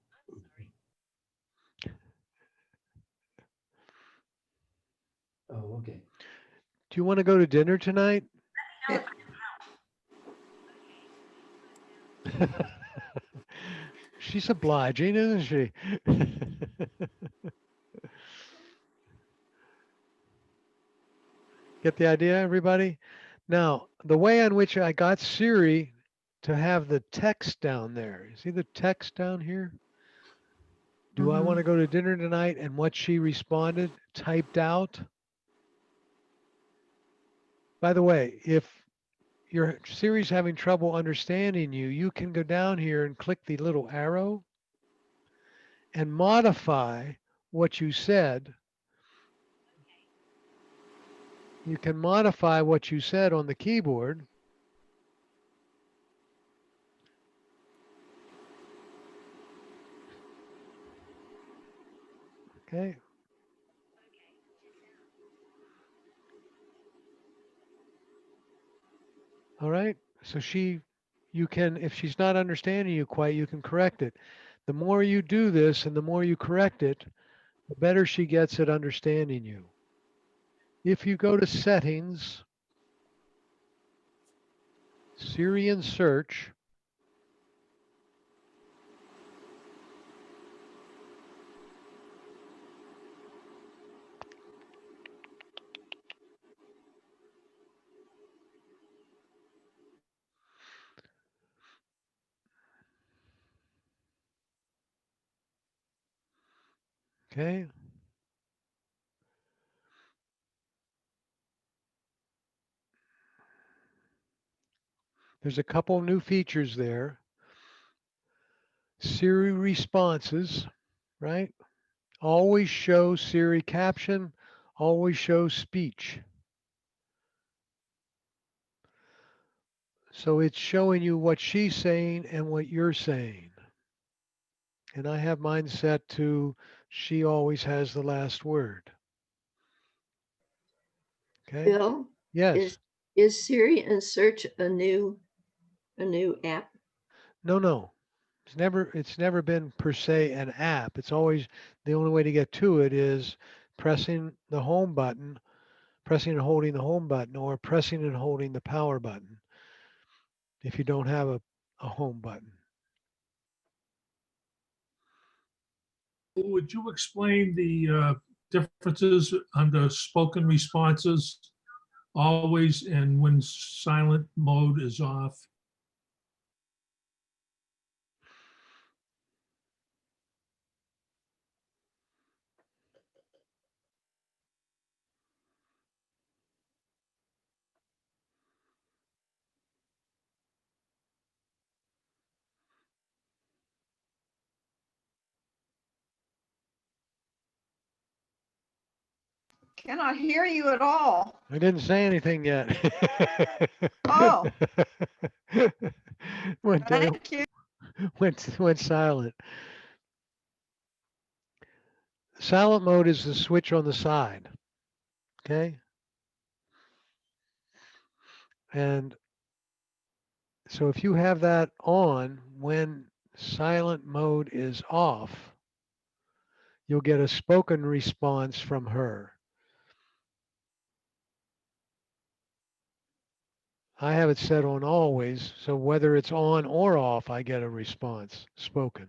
Oh, okay. Do you want to go to dinner tonight? She's obliging, isn't she? Get the idea, everybody? Now, the way in which I got Siri to have the text down there, you see the text down here? Do I want to go to dinner tonight? And what she responded, typed out. By the way, if your Siri's having trouble understanding you, you can go down here and click the little arrow and modify what you said. You can modify what you said on the keyboard. Okay. All right. So you can, if she's not understanding you quite, you can correct it. The more you do this and the more you correct it, the better she gets at understanding you. If you go to settings, Siri and search, okay. There's a couple new features there. Siri responses, right? Always show Siri caption, always show speech. So it's showing you what she's saying and what you're saying. And I have mine set to she always has the last word. Okay? Bill, Yes. is Siri and Search a new app? No. It's never been per se an app. It's always the only way to get to it is pressing the home button, pressing and holding the home button, or pressing and holding the power button if you don't have a home button. Would you explain the differences under spoken responses always and when silent mode is off? Cannot hear you at all. I didn't say anything yet. Oh, went, thank you. went silent. Silent mode is the switch on the side. Okay. And so if you have that on when silent mode is off, you'll get a spoken response from her. I have it set on always, so whether it's on or off, I get a response spoken.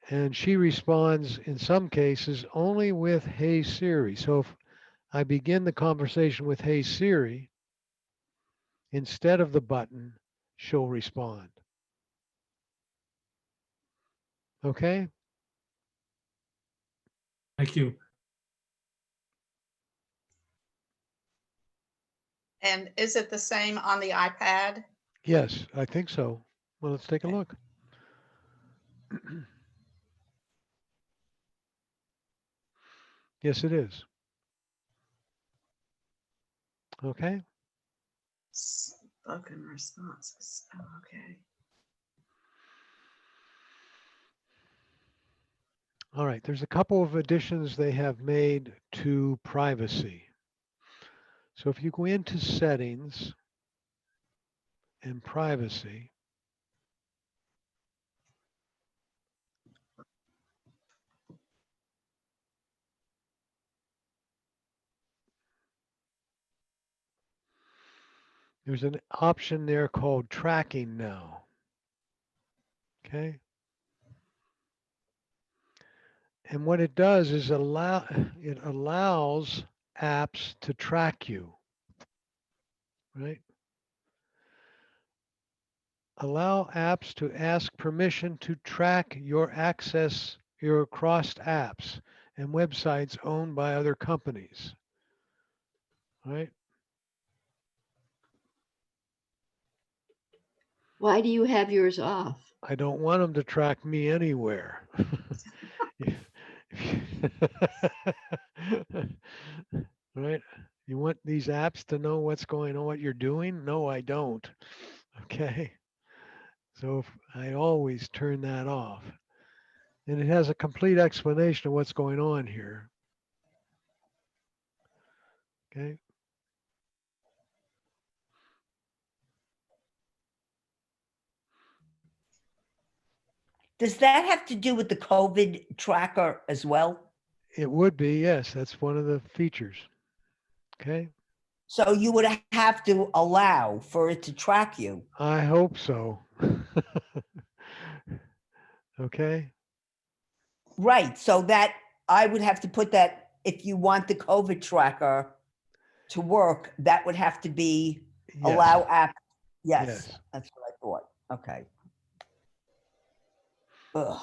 And she responds in some cases only with "Hey Siri." So if I begin the conversation with "Hey Siri," instead of the button, she'll respond. Okay? Thank you. And is it the same on the iPad? Yes, I think so. Well, let's take a look. Yes, it is. Okay. Spoken responses. Oh, okay. All right. There's a couple of additions they have made to privacy. So if you go into settings and privacy, there's an option there called tracking now. Okay. And what it does is it allows apps to track you, right? Allow apps to ask permission to track your access, your crossed apps and websites owned by other companies, right? Why do you have yours off? I don't want them to track me anywhere. Right? You want these apps to know what's going on, what you're doing? No, I don't. Okay. So I always turn that off. And it has a complete explanation of what's going on here. Okay. Does that have to do with the COVID tracker as well? It would be, yes. That's one of the features. Okay. So you would have to allow for it to track you. I hope so. Okay. Right. So that I would have to put that if you want the COVID tracker to work, that would have to be allow app. Yes, Yes. that's what I thought. Okay. Ugh.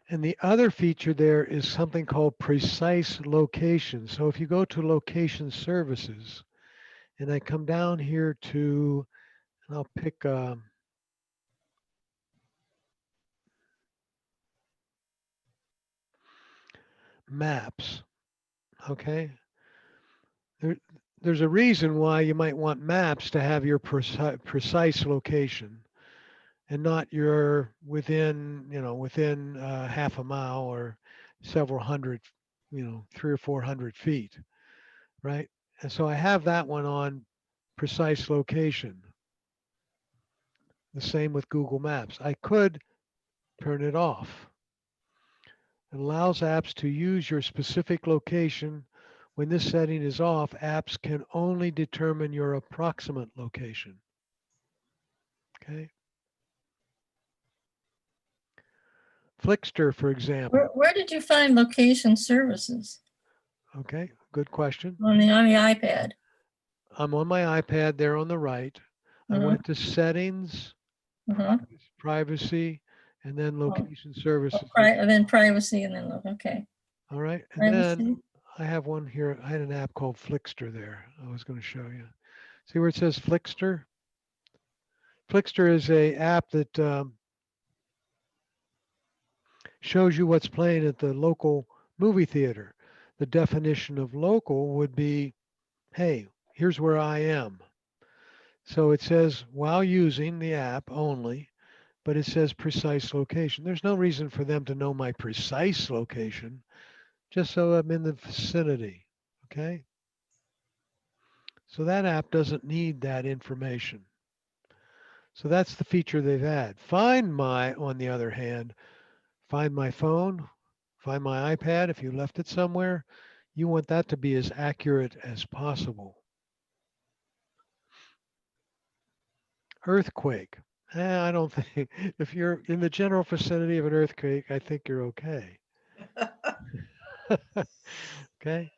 And the other feature there is something called precise location. So if you go to location services and I come down here to, and I'll pick maps, okay? There's a reason why you might want maps to have your precise location and not your within, within half a mile or several hundred, 300 or 400 feet, right? And so I have that one on precise location. The same with Google Maps. I could turn it off. It allows apps to use your specific location. When this setting is off, apps can only determine your approximate location. Okay. Flickster, for example. Where did you find location services? Okay, good question. On the iPad. I'm on my iPad there on the right. I went to settings, privacy, and then location services. And then privacy, and then okay. All right, and Privacy. then I have one here. I had an app called Flickster there. I was going to show you. See where it says Flickster? Flickster is a app that shows you what's playing at the local movie theater. The definition of local would be, hey, here's where I am. So it says while using the app only, but it says precise location. There's no reason for them to know my precise location, just so I'm in the vicinity. Okay. So that app doesn't need that information. So that's the feature they've had. Find My, on the other hand, Find My phone, Find My iPad. If you left it somewhere, you want that to be as accurate as possible. Earthquake. I don't think, if you're in the general vicinity of an earthquake, I think you're okay. Okay.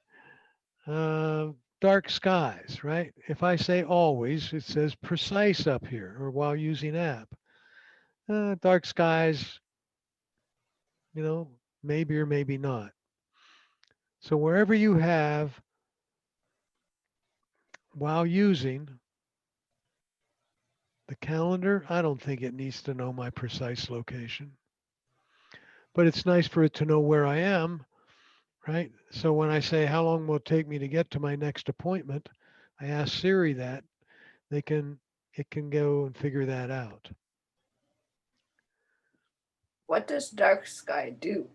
Dark skies, right? If I say always, it says precise up here or while using app. Dark skies, maybe or maybe not. So wherever you have while using the calendar, I don't think it needs to know my precise location. But it's nice for it to know where I am, right? So when I say how long will it take me to get to my next appointment, I ask Siri that. It can go and figure that out. What does Dark Sky do?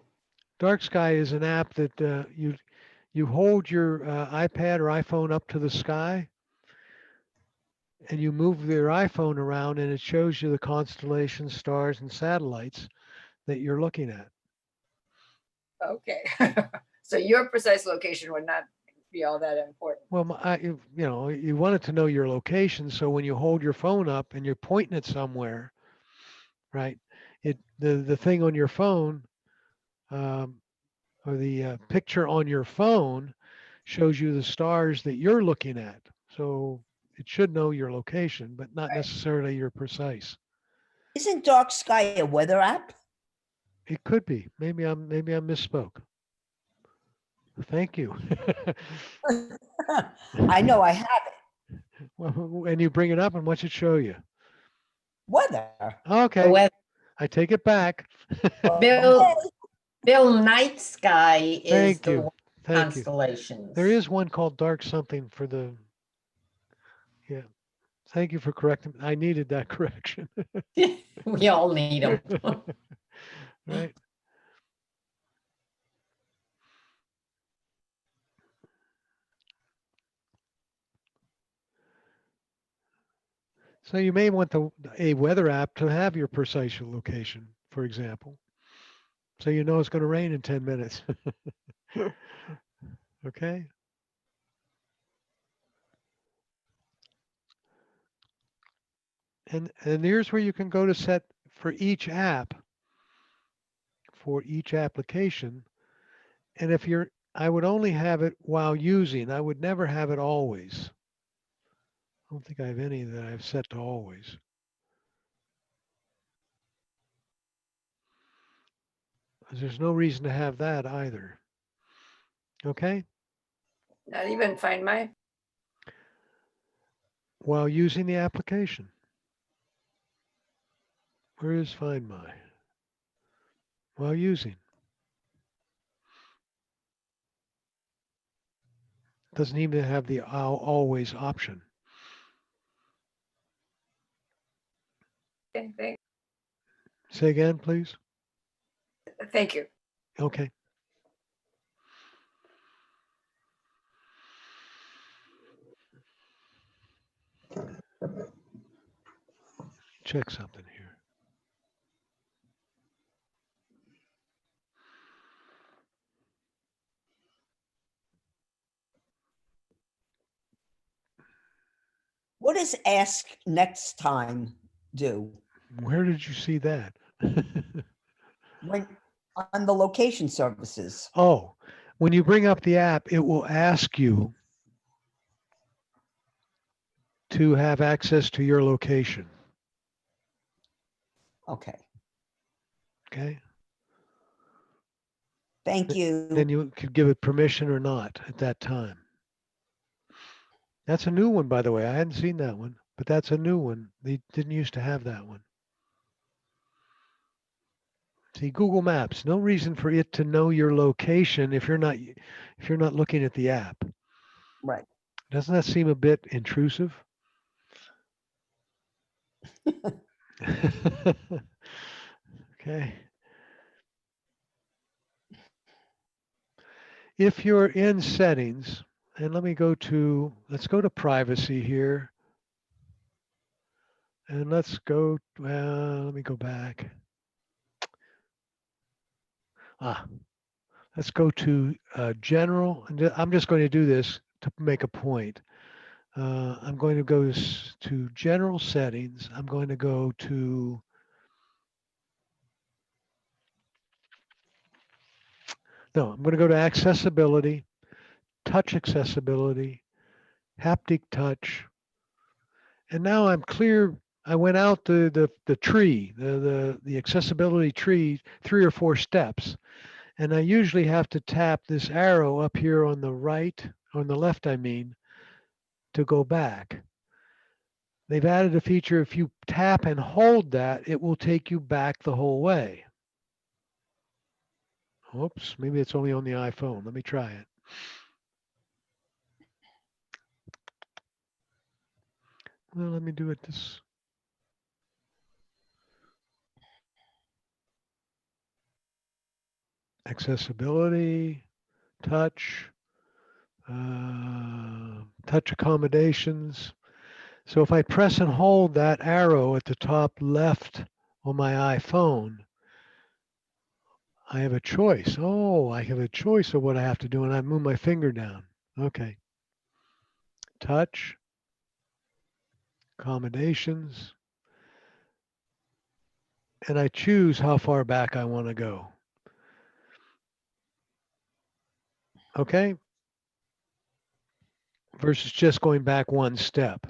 Dark Sky is an app that you hold your iPad or iPhone up to the sky, and you move your iPhone around, and it shows you the constellations, stars, and satellites that you're looking at. Okay. So your precise location would not be all that important. Well, you want it to know your location, so when you hold your phone up and you're pointing it somewhere, right? The thing on your phone, or the picture on your phone, shows you the stars that you're looking at. So it should know your location, but not necessarily your precise. Isn't Dark Sky a weather app? It could be. Maybe I misspoke. Thank you. I know I have it. Well, and you bring it up, and what's it show you? Weather. Okay. Weather. I take it back. Bill Night Sky is Thank the you. Thank you. constellations. There is one called Dark Something for the. Yeah. Thank you for correcting. I needed that correction. We all need them. Right. So you may want a weather app to have your precise location, for example. So you know it's going to rain in 10 minutes. Okay. And here's where you can go to set for each app, for each application. And if I would only have it while using, I would never have it always. I don't think I have any that I've set to always. There's no reason to have that either. Okay? Not even Find My. While using the application. Where is Find My? While using. Doesn't even have the always option. Okay, Say again, please. thank you. Okay. Check something here. What does ask next time do? Where did you see that? When on the location services? Oh, when you bring up the app, it will ask you to have access to your location. Okay. Okay. Thank you. Then you could give it permission or not at that time. That's a new one, by the way. I hadn't seen that one, but that's a new one. They didn't used to have that one. See, Google Maps, no reason for it to know your location if you're not looking at the app. Right. Doesn't that seem a bit intrusive? Okay. If you're in settings, and let's go to privacy here. And let's go, let me go back. Let's go to general. And I'm just going to do this to make a point. I'm going to go to general settings. I'm going to go to I'm going to go to accessibility, touch accessibility, haptic touch. And now I'm clear. I went out the tree, the accessibility tree, 3 or 4 steps. And I usually have to tap this arrow up here on the right, on the left, I mean, to go back. They've added a feature, if you tap and hold that, it will take you back the whole way. Oops, maybe it's only on the iPhone. Let me try it. Well, let me do it this. Accessibility, touch, touch accommodations. So if I press and hold that arrow at the top left on my iPhone, I have a choice. Oh, I have a choice of what I have to do, and I move my finger down. Okay. Touch, accommodations, and I choose how far back I want to go. Okay. Versus just going back one step.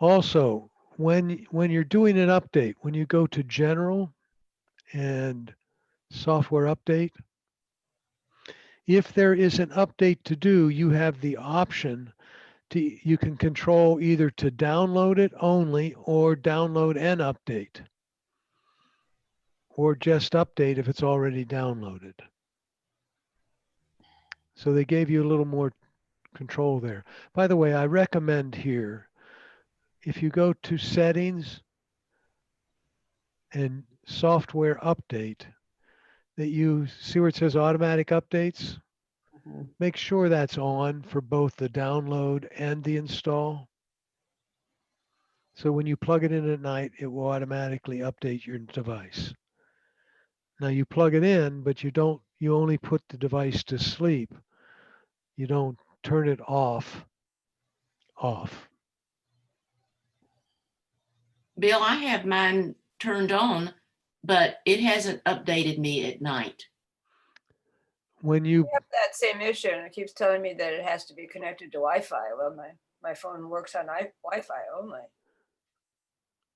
Also, when you're doing an update, when you go to general and software update, if there is an update to do, you have the option you can control either to download it only or download and update, or just update if it's already downloaded. So they gave you a little more control there. By the way, I recommend here, if you go to settings and software update, that you see where it says automatic updates. Make sure that's on for both the download and the install. So when you plug it in at night, it will automatically update your device. Now you plug it in, but you only put the device to sleep. You don't turn it off. Bill, I have mine turned on, but it hasn't updated me at night. When you I have that same issue, and it keeps telling me that it has to be connected to Wi-Fi. Well, my phone works on Wi-Fi only.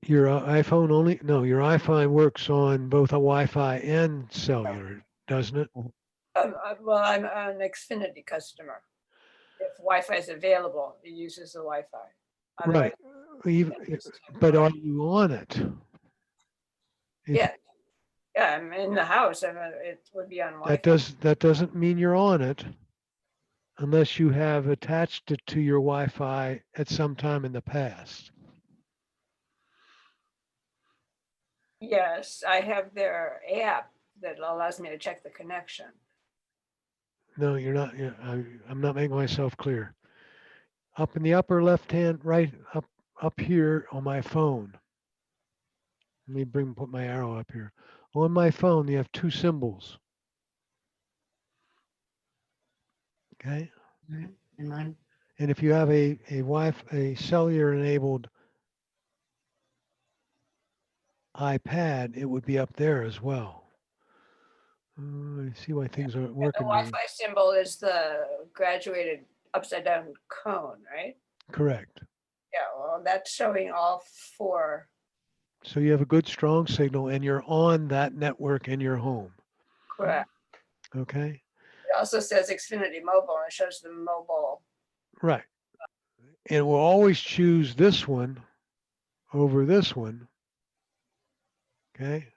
Your iPhone only, no, your iPhone works on both a Wi-Fi and cellular, doesn't it? Well, I'm an Xfinity customer. If Wi-Fi is available, it uses the Wi-Fi. Otherwise, Right. Even, but are you on it? If- yeah, yeah, I'm in the house and it would be on Wi-Fi. that doesn't mean you're on it unless you have attached it to your Wi-Fi at some time in the past. Yes, I have their app that allows me to check the connection. No, you're not. I'm not making myself clear. Up in the upper left hand, right up here on my phone. Let me put my arrow up here. On my phone, you have two symbols. Okay. And mine, And if you have a a cellular enabled iPad, it would be up there as well. I see why things aren't The working very Wi-Fi symbol is the graduated upside down cone, right? correct. Yeah, well, that's showing all four. So you have a good strong signal and you're on that network in your home. Correct. Okay. It also says Xfinity Mobile and it shows the mobile. Right. And we'll always choose this one over this one. Okay.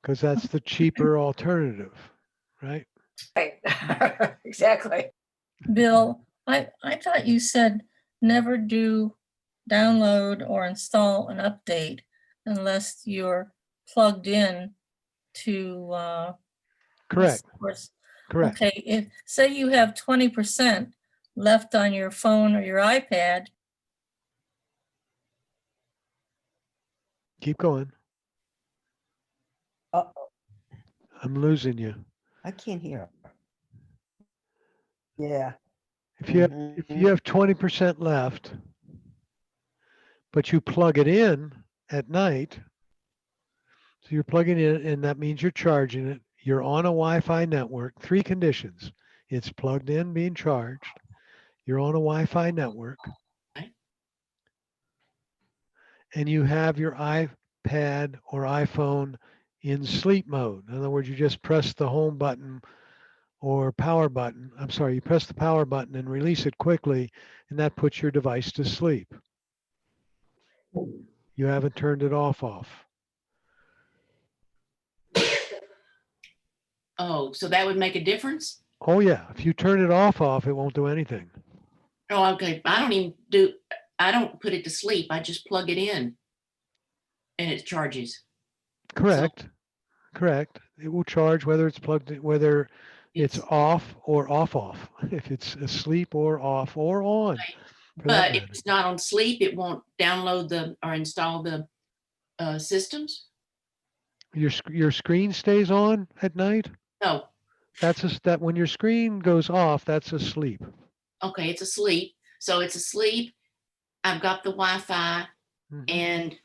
Because that's the cheaper alternative, right? Right. Exactly. Bill, I thought you said never do download or install an update unless you're plugged in to Correct. source. Correct. Okay, if say you have 20% left on your phone or your iPad, Keep going. Uh-oh, I'm losing you. I can't hear. Yeah. If you have 20% left, but you plug it in at night, so you're plugging in and that means you're charging it. You're on a Wi-Fi network. Three conditions. It's plugged in, being charged. You're on a Wi-Fi network. right? And you have your iPad or iPhone in sleep mode. In other words, you just press the home button or power button. I'm sorry, you press the power button and release it quickly, and that puts your device to sleep. You haven't turned it off. Oh, so that would make a difference? Oh yeah, if you turn it off, it won't do anything. Oh, okay. I don't put it to sleep. I just plug it in and it charges. Correct. Correct. It will charge whether it's plugged in, whether it's off or off. If it's asleep or off or on. For that But if matter. it's not on sleep, it won't download or install the systems? Your screen stays on at night? No. That when your screen goes off, that's asleep. Okay, it's asleep. So it's asleep. I've got the Wi-Fi and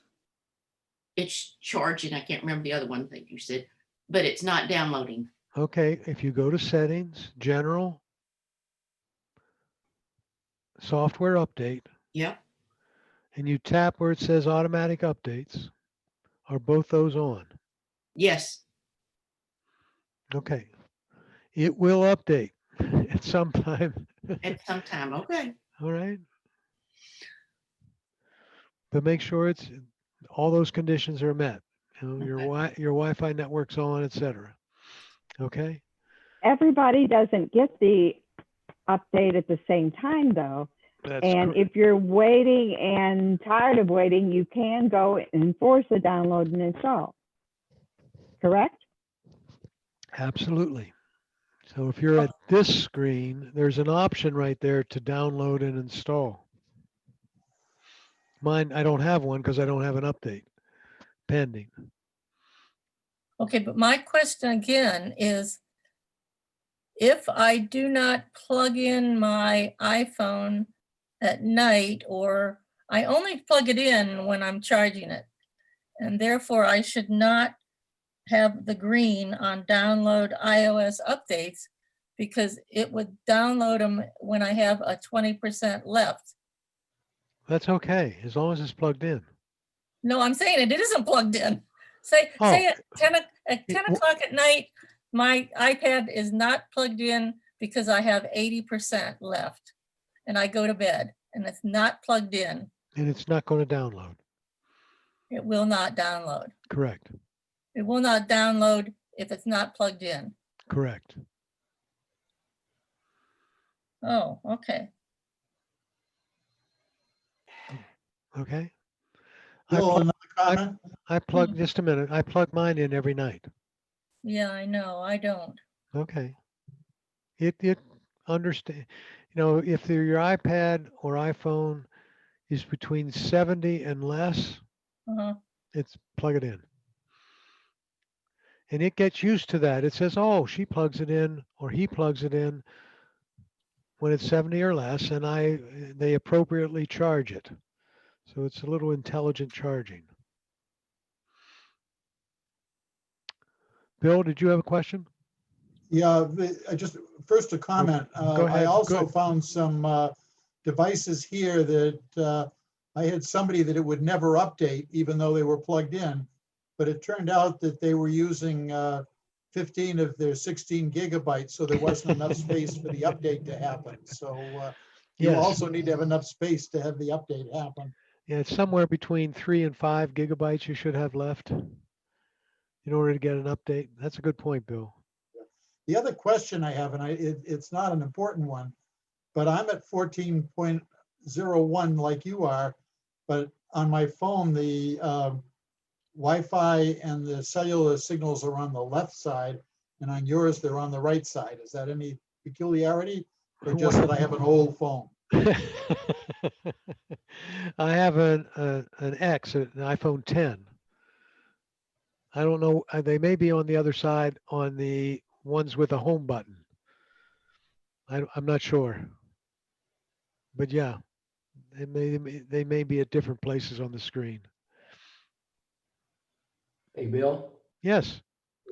it's charging. I can't remember the other one that you said, but it's not downloading. Okay, if you go to settings, general, software update. Yep. And you tap where it says automatic updates. Are both those on? Yes. Okay. It will update at some time. At some time. Okay. All right. But make sure it's all those conditions are met. You know, your Wi-Fi network's on, etc. Okay. Everybody doesn't get the update at the same time though. And if you're waiting and tired of waiting, you can go and force a download and install. Correct? Absolutely. So if you're at this screen, there's an option right there to download and install. Mine, I don't have one because I don't have an update pending. okay, but my question again is, if I do not plug in my iPhone at night, or I only plug it in when I'm charging it, and therefore I should not have the green on download iOS updates because it would download them when I have a 20% left. That's okay, as long as it's plugged in. No, I'm saying it isn't plugged in. Say Oh. at 10 o'clock at night, my iPad is not plugged in because I have 80% left. And I go to bed and it's not plugged in. And it's not going to download. It will not download. Correct. It will not download if it's not plugged in. Correct. Oh, okay. Okay. Bill, another comment? I plug, just a minute. I plug mine in every night. Yeah, I know. I don't. Okay. It understand, if your iPad or iPhone is between 70 and less, Uh-huh. it's plug it in. And it gets used to that. It says, oh, she plugs it in or he plugs it in when it's 70 or less, and they appropriately charge it. So it's a little intelligent charging. Bill, did you have a question? Yeah, I just, first a comment. Go ahead. I also Good. found some devices here that I had somebody that it would never update even though they were plugged in. But it turned out that they were using 15 of their 16 gigabytes, so there wasn't enough space for the update to happen. So you Yes. also need to have enough space to have the update happen. Yeah, it's somewhere between 3 and 5 gigabytes you should have left in order to get an update. That's a good point, Bill. The other question I have, and it's not an important one, but I'm at 14.01 like you are, but on my phone, the Wi-Fi and the cellular signals are on the left side, and on yours, they're on the right side. Is that any peculiarity, or just that I have an old phone? I have an X, an iPhone 10. I don't know. They may be on the other side on the ones with a home button. I'm not sure. But yeah, they may be at different places on the screen. Hey, Bill, Yes.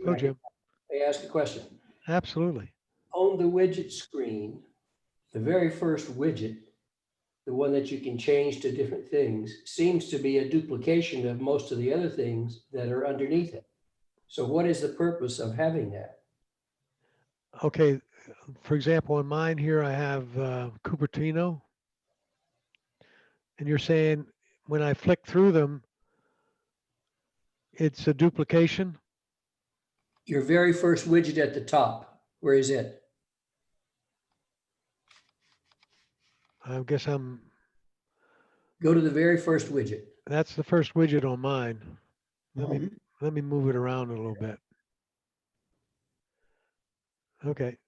Go, Jim. I ask a question. Absolutely. On the widget screen, the very first widget, the one that you can change to different things, seems to be a duplication of most of the other things that are underneath it. So what is the purpose of having that? Okay. For example, on mine here, I have Cupertino. And you're saying when I flick through them, it's a duplication? Your very first widget at the top, where is it? I guess Go to the very first widget. that's the first widget on mine. Let me move it around a little bit. Okay.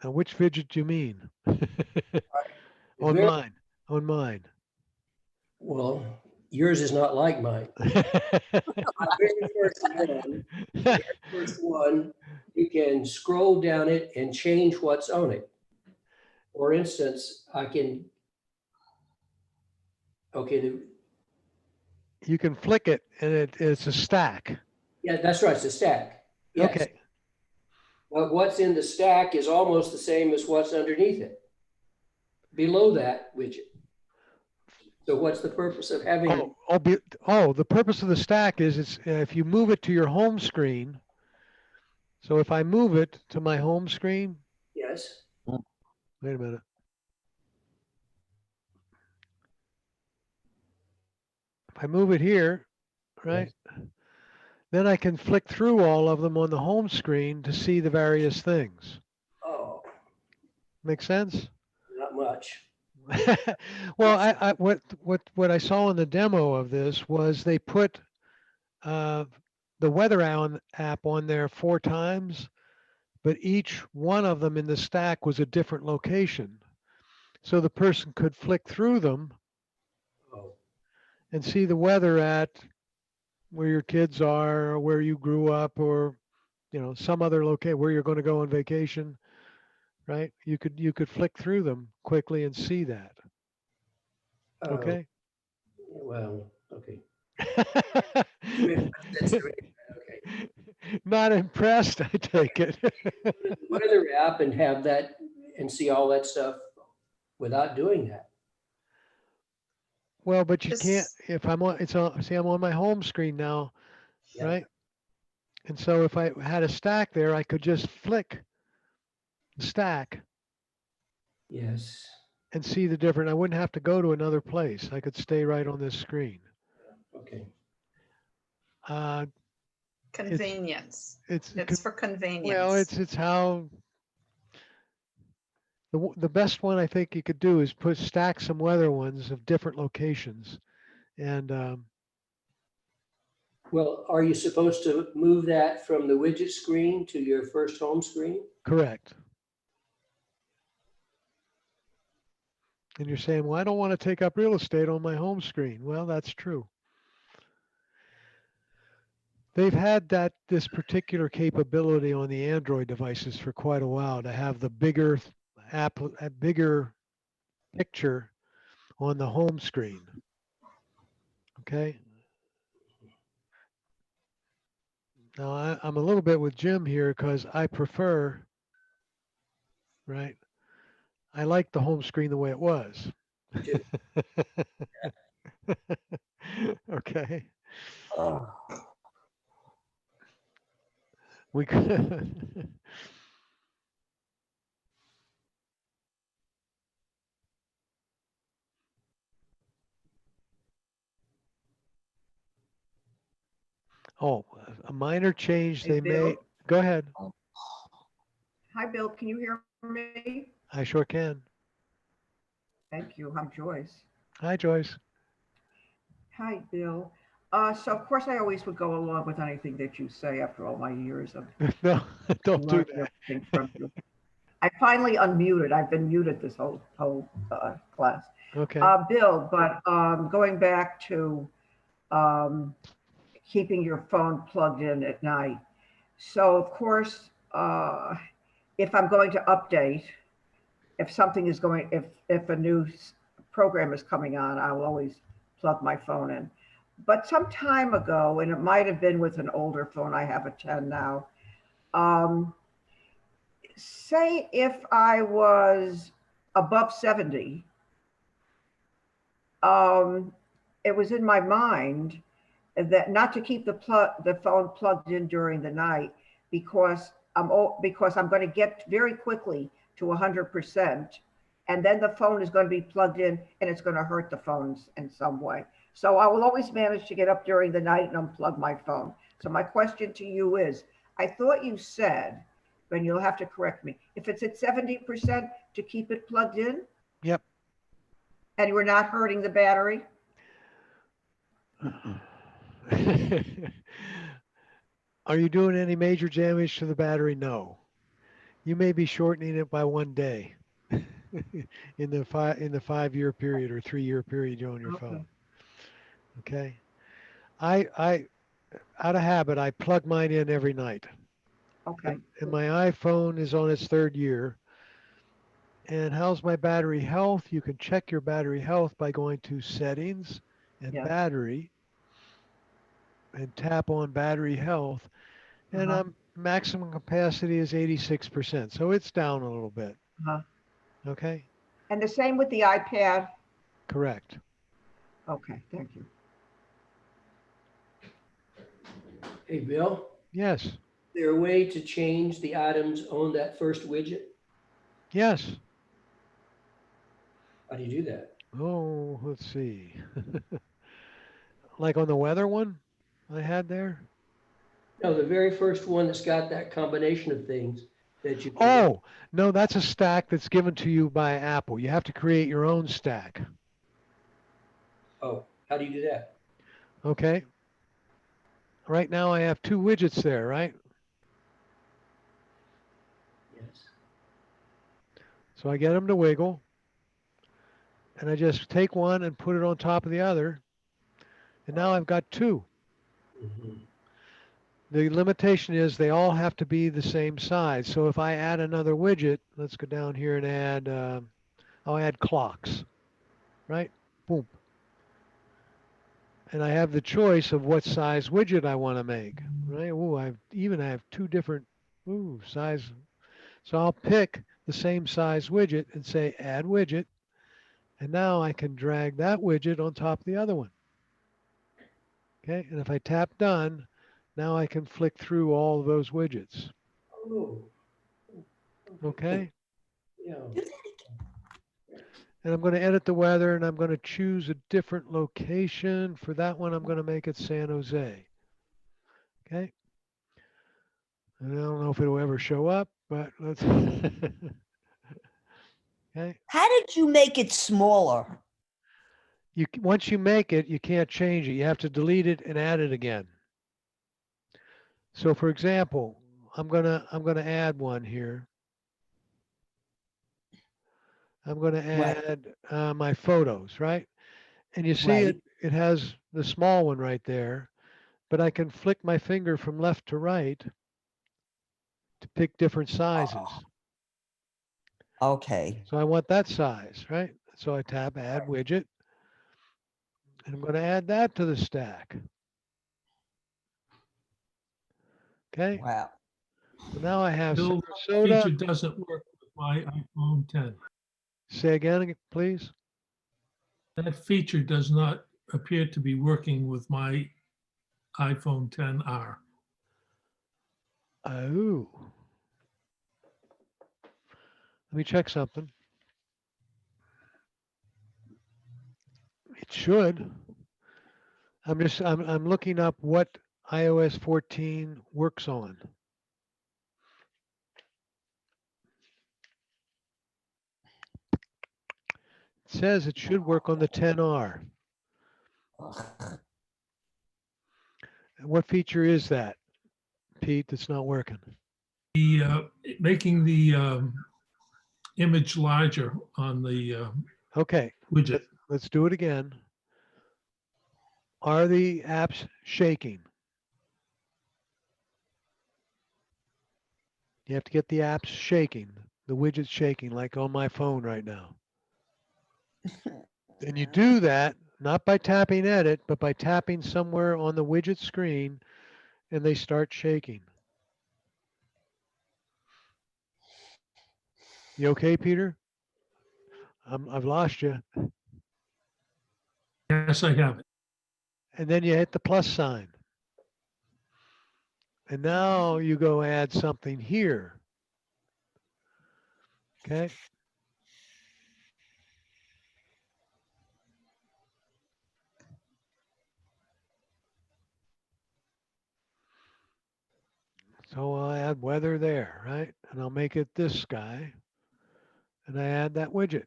Now, which widget do you mean? On mine. On mine. Well, yours is not like mine. The very first one, you can scroll down it and change what's on it. For instance, I can, okay. You can flick it and it's a stack. Yeah, that's right, it's a stack. Yes. Okay. But what's in the stack is almost the same as what's underneath it, below that widget. So what's the purpose of having it? The purpose of the stack is it's if you move it to your home screen. So if I move it to my home screen. Yes. Wait a minute. If I move it here, right? Yes. Then I can flick through all of them on the home screen to see the various things. Oh. Make sense? Not much. Well, what I saw in the demo of this was they put the weather app on there 4 times, but each one of them in the stack was a different location. So the person could flick through them and see the weather at where your kids are, or where you grew up, or some other location where you're going to go on vacation, right? You could flick through them quickly and see that. Okay. Well, okay. Not impressed, I take it. Weather app and have that and see all that stuff without doing that. Well, but you can't, Just, if I'm on, it's on, see, I'm on my home screen now, Yeah. right? And so if I had a stack there, I could just flick the stack Yes. and see the different. I wouldn't have to go to another place. I could stay right on this screen. Okay. Uh, convenience. it's It's for well, convenience. it's how the best one I think you could do is stack some weather ones of different locations, and Well, are you supposed to move that from the widget screen to your first home screen? correct. And you're saying, well, I don't want to take up real estate on my home screen. Well, that's true. They've had this particular capability on the Android devices for quite a while to have the bigger a bigger picture on the home screen. Okay. Now I'm a little bit with Jim here because I prefer, right? I like the home screen the way it was. Okay. Oh. We could. Oh, a minor change Hey, they made. Bill. Go ahead. Hi, Bill. Can you hear me? I sure can. Thank you. I'm Joyce. Hi, Joyce. Hi, Bill. So of course I always would go along with anything that you say after all my years of No, don't do learning everything from you. I finally unmuted. I've been muted this whole class. Okay. Bill, but going back to keeping your phone plugged in at night. So of course, if I'm going to update, if something is going, if a new program is coming on, I will always plug my phone in. But some time ago, and it might have been with an older phone, I have a 10 now. Say if I was above 70, it was in my mind that not to keep the phone plugged in during the night because I'm going to get very quickly to 100%, and then the phone is going to be plugged in and it's going to hurt the phones in some way. So I will always manage to get up during the night and unplug my phone. So my question to you is, I thought you said, and you'll have to correct me, if it's at 70% to keep it plugged in? Yep. And we're not hurting the battery? Are you doing any major damage to the battery? No. You may be shortening it by 1 day in the 5-year period or 3-year period you're on your phone. Okay. I out of habit, I plug mine in every night. Okay. And my iPhone is on its 3rd year. And how's my battery health? You can check your battery health by going to settings and battery and tap on battery health. And maximum capacity is 86%. So it's down a little bit. Okay. And the same with the iPad? Correct. Okay, thank you. Hey, Bill? Yes. Is there a way to change the items on that first widget? Yes. How do you do that? Oh, let's see. Like on the weather one I had there? No, the very first one that's got that combination of things that you. Oh, no, that's a stack that's given to you by Apple. You have to create your own stack. Oh, how do you do that? Okay. Right now I have 2 widgets there, right? Yes. So I get them to wiggle. And I just take one and put it on top of the other. And now I've got 2. The limitation is they all have to be the same size. So if I add another widget, let's go down here and add, I'll add clocks, right? Boom. And I have the choice of what size widget I want to make, right? Ooh, I have 2 different size. So I'll pick the same size widget and say add widget. And now I can drag that widget on top of the other one. Okay, and if I tap done, now I can flick through all of those widgets. Oh, Okay, yeah. and I'm going to edit the weather, and I'm going to choose a different location. For that one, I'm going to make it San Jose. Okay, and I don't know if it'll ever show up, but let's. Okay. How did you make it smaller? Once you make it, you can't change it. You have to delete it and add it again. So, for example, I'm gonna add one here. I'm gonna add my photos, right? And you see Right. it has the small one right there, but I can flick my finger from left to right to pick different sizes. Okay. So I want that size, right? So I tap Add Widget, and I'm going to add that to the stack. Okay. Wow. So now I have Bill, that Sarasota. feature doesn't work with my iPhone 10. Say again, please. That feature does not appear to be working with my iPhone 10R. Oh. Let me check something. It should. I'm looking up what iOS 14 works on. It says it should work on the 10R. What feature is that, Pete, that's not working? The making the image larger on the Okay, widget. let's do it again. Are the apps shaking? You have to get the apps shaking, the widgets shaking, like on my phone right now. And you do that not by tapping edit, but by tapping somewhere on the widget screen, and they start shaking. You okay, Peter? I've lost you. Yes, I have it. And then you hit the plus sign. And now you go add something here. Okay. So I'll add weather there, right? And I'll make it this guy. And I add that widget.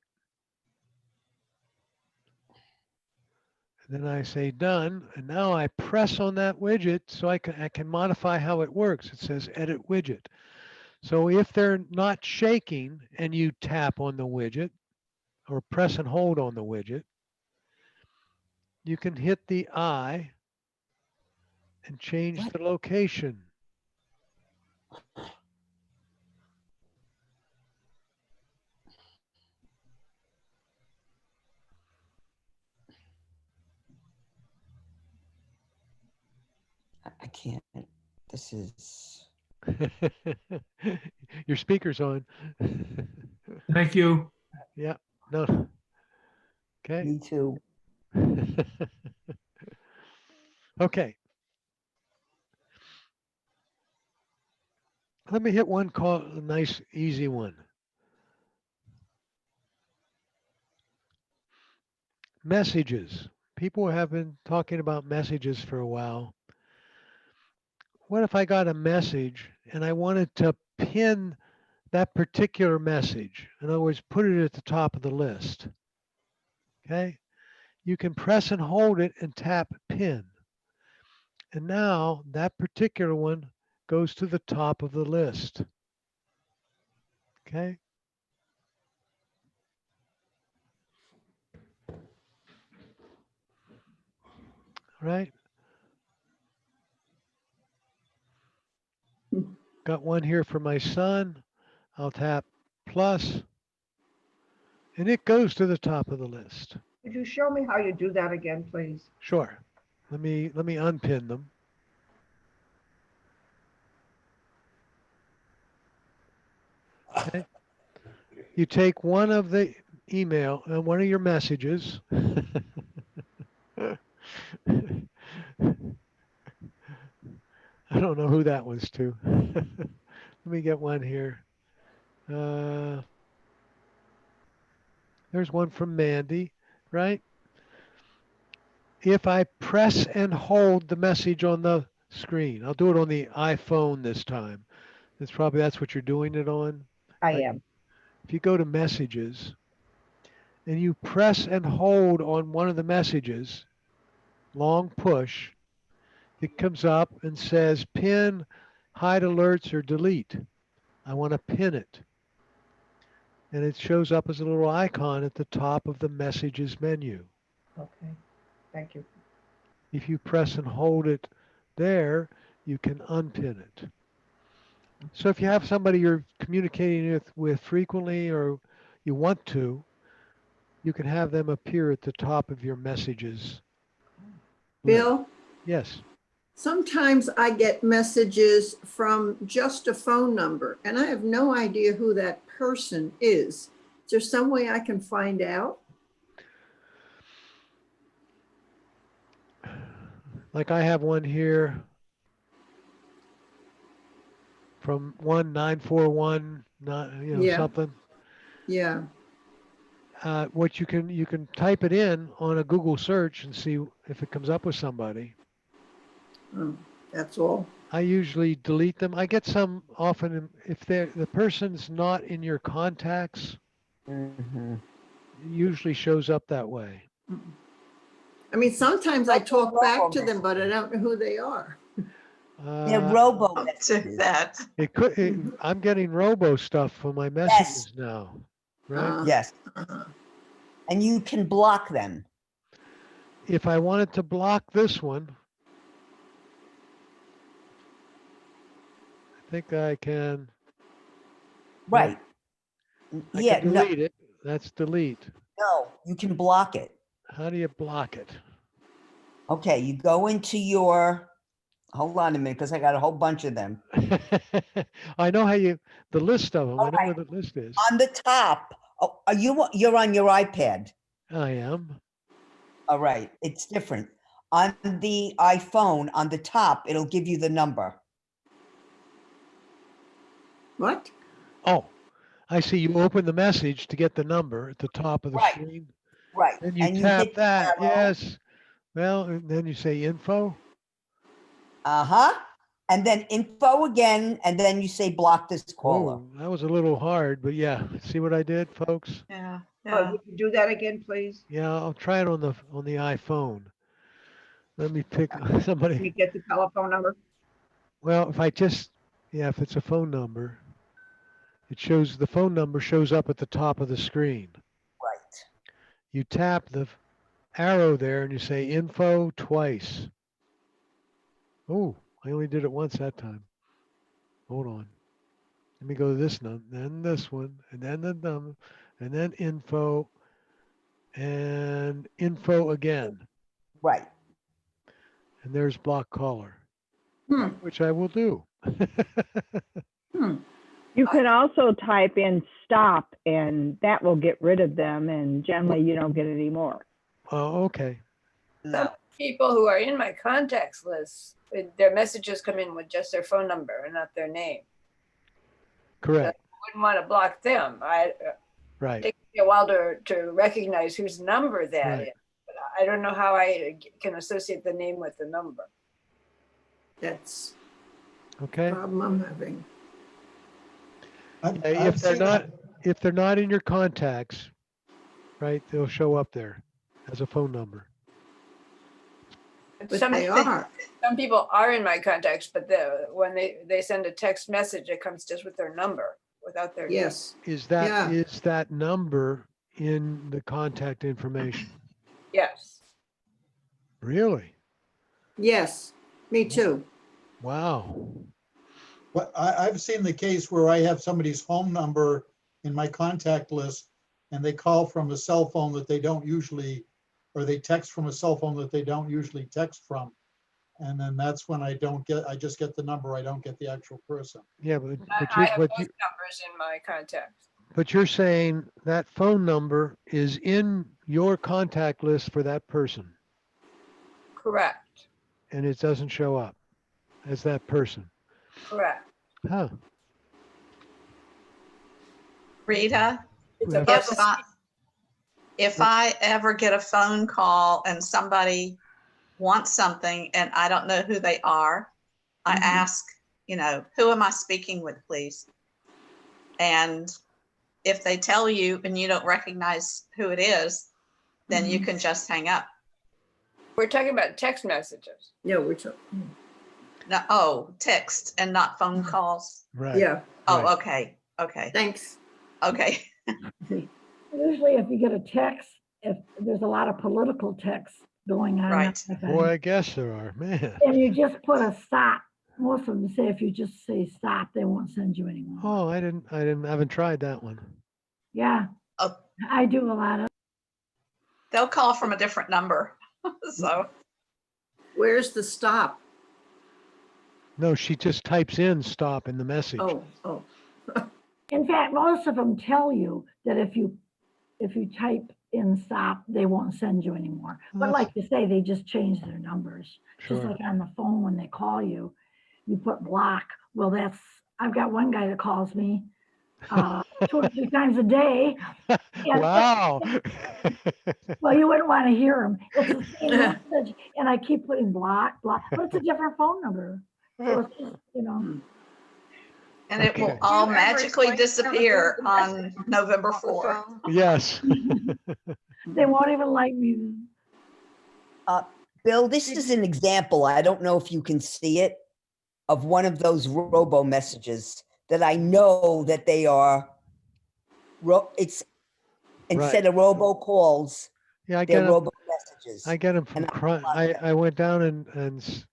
And then I say done. And now I press on that widget so I can modify how it works. It says edit widget. So if they're not shaking and you tap on the widget or press and hold on the widget, you can hit the eye and change the location. I can't. This is. Your speaker's on. Thank you. Yeah. No. Okay. Me too. Okay. Let me hit one call, a nice, easy one. Messages. People have been talking about messages for a while. What if I got a message and I wanted to pin that particular message? In other words, put it at the top of the list. Okay. You can press and hold it and tap pin. And now that particular one goes to the top of the list. Okay. Right. Got one here for my son. I'll tap plus, and it goes to the top of the list. Could you show me how you do that again, please? Sure. Let me unpin them. Okay. You take one of the email, one of your messages. I don't know who that was to. Let me get one here. There's one from Mandy, right? If I press and hold the message on the screen, I'll do it on the iPhone this time. That's what you're doing it on. I right? am. If you go to messages and you press and hold on one of the messages, long push, it comes up and says pin, hide alerts, or delete. I want to pin it. And it shows up as a little icon at the top of the messages menu. Okay, thank you. If you press and hold it there, you can unpin it. So if you have somebody you're communicating with frequently or you want to, you can have them appear at the top of your messages. Bill, Yes. sometimes I get messages from just a phone number and I have no idea who that person is. Is there some way I can find out? Like I have one here from 1941, Yeah. something. Yeah. What you can type it in on a Google search and see if it comes up with somebody. Oh, that's all. I usually delete them. I get some often if the person's not in your contacts. Mhm. It usually shows up that way. I mean, sometimes I talk back to them, but I don't know who they are. They're robo I'll messages. check that. It could. I'm getting robo stuff for my messages now, right? Yes. And you can block them. If I wanted to block this one, I think I can. Right. I Yeah. can delete it. That's delete. No, you can block it. How do you block it? Okay, you go into your, hold on a minute, because I got a whole bunch of them. I know the list of them. I know where the list is. On the top, you're on your iPad. I am. All right, it's different. On the iPhone, on the top, it'll give you the number. What? Oh, I see. You open the message to get the number at the top of the screen. Right. Then you And you tap hit the that. arrow. Yes. Well, and then you say info. Uh-huh. And then info again, and then you say block this caller. Oh, that was a little hard, but yeah. See what I did, folks? Yeah. Oh, would you do that again, please? Yeah, I'll try it on the iPhone. Let me pick somebody. Can you get the telephone number? Well, if it's a phone number, the phone number shows up at the top of the screen. Right. You tap the arrow there and you say info twice. Oh, I only did it once that time. Hold on. Let me go to this one, then this one, and then the number, and then info, and info again. Right. And there's block caller, Hmm. which I will do. You can also type in stop and that will get rid of them and generally you don't get any more. Oh, okay. Some people who are in my contacts list, their messages come in with just their phone number and not their name. Correct. I wouldn't want to block them. Right. It takes me a while to recognize whose number that Right. is. But I don't know how I can associate the name with the number. That's Okay. the problem I'm having. If they're not in your contacts, right, they'll show up there as a phone number. But they are. Some people are in my contacts, but when they send a text message, it comes just with their number without their Yes. Is that number in the contact information? name. Yes. Really? Yes, me too. Wow. But I've seen the case where I have somebody's home number in my contact list and they call from a cell phone that they don't usually, or they text from a cell phone that they don't usually text from. And then that's when I just get the number, I don't get the actual person. Yeah, but I have both numbers in my contacts. But you're saying that phone number is in your contact list for that person Correct, and it doesn't show up as that person. correct. Huh. Rita, It's Yeah. a if I ever get a phone call and somebody wants something and I don't know who they are, I ask, who am I speaking with, please? And if they tell you and you don't recognize who it is, then you can just hang up. We're talking about text messages. Yeah, we're talking, No, text and not phone calls. Right. yeah, Oh, Right. okay. Okay. thanks. Okay. Usually if you get a text, if there's a lot of political text going on. Right. Boy, I guess there are, man. And you just put a stop. Most of them say if you just say stop, they won't send you anymore. Oh, haven't tried that one. Yeah, Oh, I do a lot of. they'll call from a different number. So Where's the stop? No, she just types in stop in the message. Oh. In fact, most of them tell you that if you type in stop, they won't send you anymore. But like you say, they just change their numbers. Sure. Just like on the phone when they call you, you put block. Well, I've got one guy that calls me 2 or 3 times a day. Wow. Well, you wouldn't want to hear him. It's the same message, and I keep putting block, but it's a different phone number. So it's just, and it will all magically disappear on November 4th. Yes. They won't even like me. Bill, this is an example. I don't know if you can see it, of one of those robo messages that I know that they are. It's instead of robo calls. Yeah, I they're get robo messages. I get them from Crunch. I went down and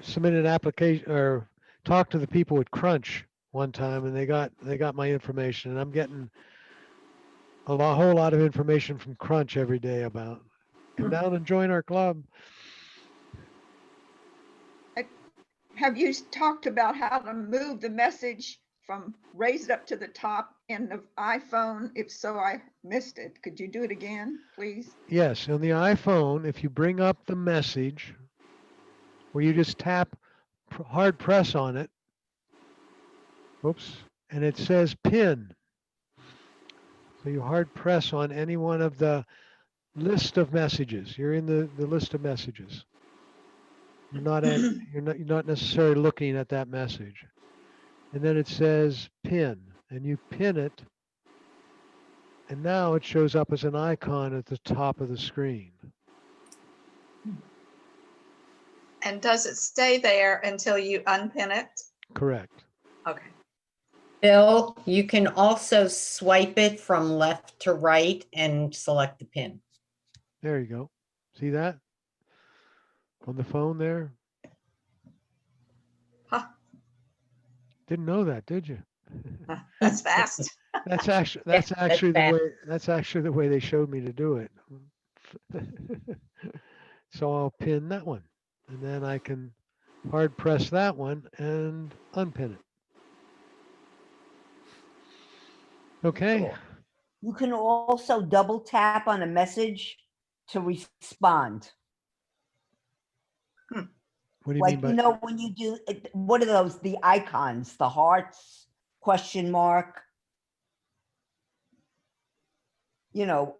submitted an application or talked to the people at Crunch one time, and they got my information, and I'm getting a whole lot of information from Crunch every day about come down and join our club. Have you talked about how to move the message from raise it up to the top in the iPhone? If so, I missed it. Could you do it again, please? Yes, on the iPhone, if you bring up the message, where you just tap hard press on it, whoops, and it says pin. So you hard press on any one of the list of messages. You're in the list of messages. You're not necessarily looking at that message. And then it says pin, and you pin it, and now it shows up as an icon at the top of the screen. And does it stay there until you unpin it? Correct. Okay. Bill, you can also swipe it from left to right and select the pin. There you go. See that? On the phone there? Huh. Didn't know that, did you? That's fast. That's actually the way they showed me to do it. So I'll pin that one, and then I can hard press that one and unpin it. Okay. You can also double tap on a message to respond. What do you Like, mean by? when you do, what are those, the icons, the hearts, question mark? Do you know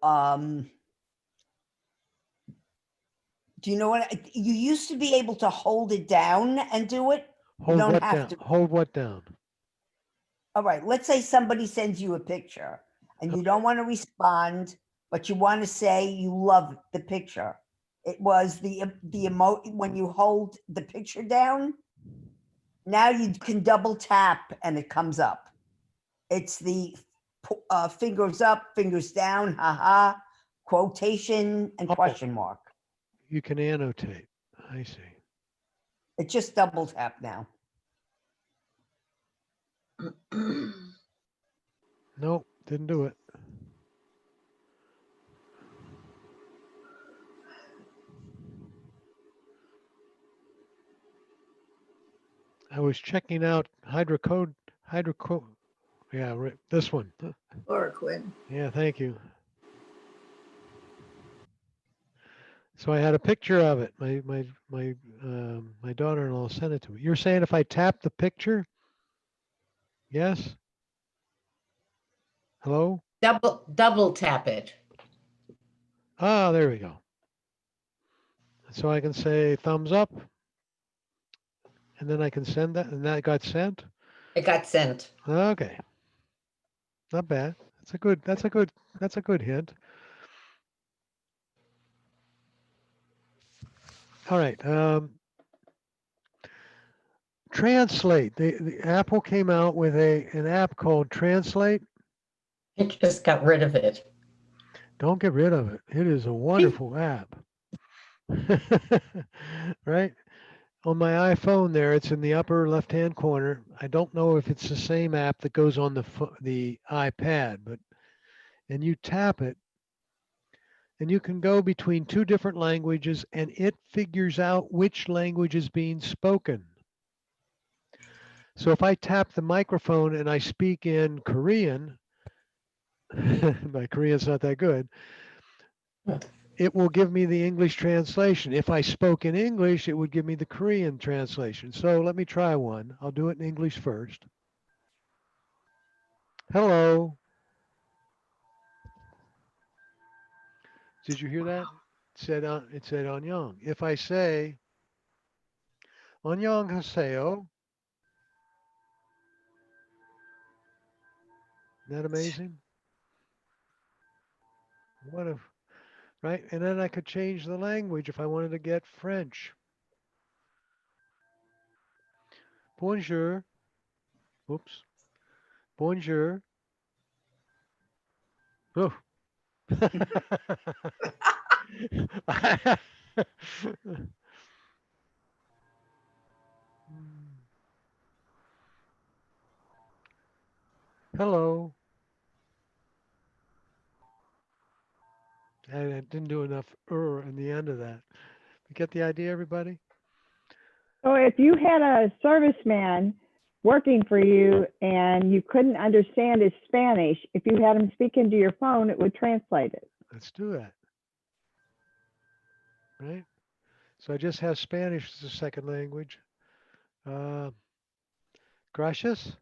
what, you used to be able to hold it down and do it? You Hold don't what have down? to. Hold what down? All right, let's say somebody sends you a picture and you don't want to respond, but you want to say you love the picture. It was the emote when you hold the picture down. Now you can double tap and it comes up. It's the fingers up, fingers down, haha, quotation and question mark. You can annotate. I see. It's just double tap now. Nope, didn't do it. I was checking out hydrocodone Yeah, this one. Chloroquine. Yeah, thank you. So I had a picture of it. My daughter-in-law sent it to me. You're saying if I tap the picture? Yes? Hello? Double tap it. Ah, there we go. So I can say thumbs up, and then I can send that, and that got sent? It got sent. Okay. Not bad. That's a good hint. All right. Translate. The Apple came out with an app called Translate. It just got rid of it. Don't get rid of it. It is a wonderful app. Right? On my iPhone there, it's in the upper left-hand corner. I don't know if it's the same app that goes on the iPad, and you tap it, and you can go between two different languages, and it figures out which language is being spoken. So if I tap the microphone and I speak in Korean, my Korean's not that good, it will give me the English translation. If I spoke in English, it would give me the Korean translation. So let me try one. I'll do it in English first. Hello. Did you hear that? It said Anyang. If I say Anyang Haseo, isn't that amazing? What if, right? And then I could change the language if I wanted to get French. Bonjour. Oops. Bonjour. Oh. Hello. I didn't do enough in the end of that. You get the idea, everybody? So if you had a serviceman working for you and you couldn't understand his Spanish, if you had him speak into your phone, it would translate it. Let's do that. Right? So I just have Spanish as a second language. Gracias.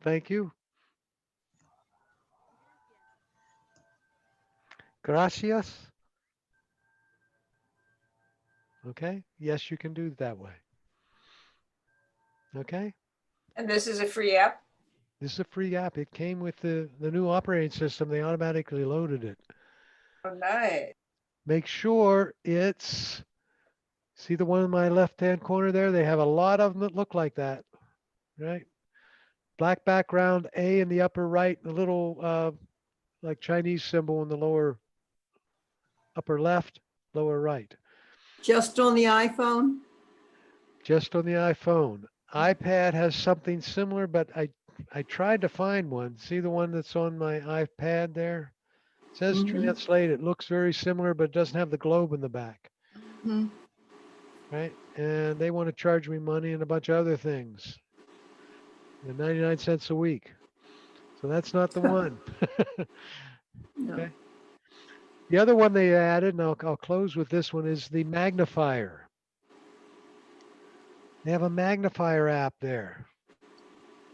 Thank you. Gracias. Okay. Yes, you can do it that way. Okay. And this is a free app? This is a free app. It came with the new operating system. They automatically loaded it. Oh, nice. Make sure it's, see the one in my left-hand corner there? They have a lot of them that look like that, right? Black background, A in the upper right, the little like Chinese symbol in the lower upper left, lower right. Just on the iPhone? Just on the iPhone. iPad has something similar, but I tried to find one. See the one that's on my iPad there? It says translate. It looks very similar, but it doesn't have the globe in the back. Right? And they want to charge me money and a bunch of other things. And 99 cents a week. So that's not the one. No. Okay. The other one they added, and I'll close with this one, is the magnifier. They have a magnifier app there,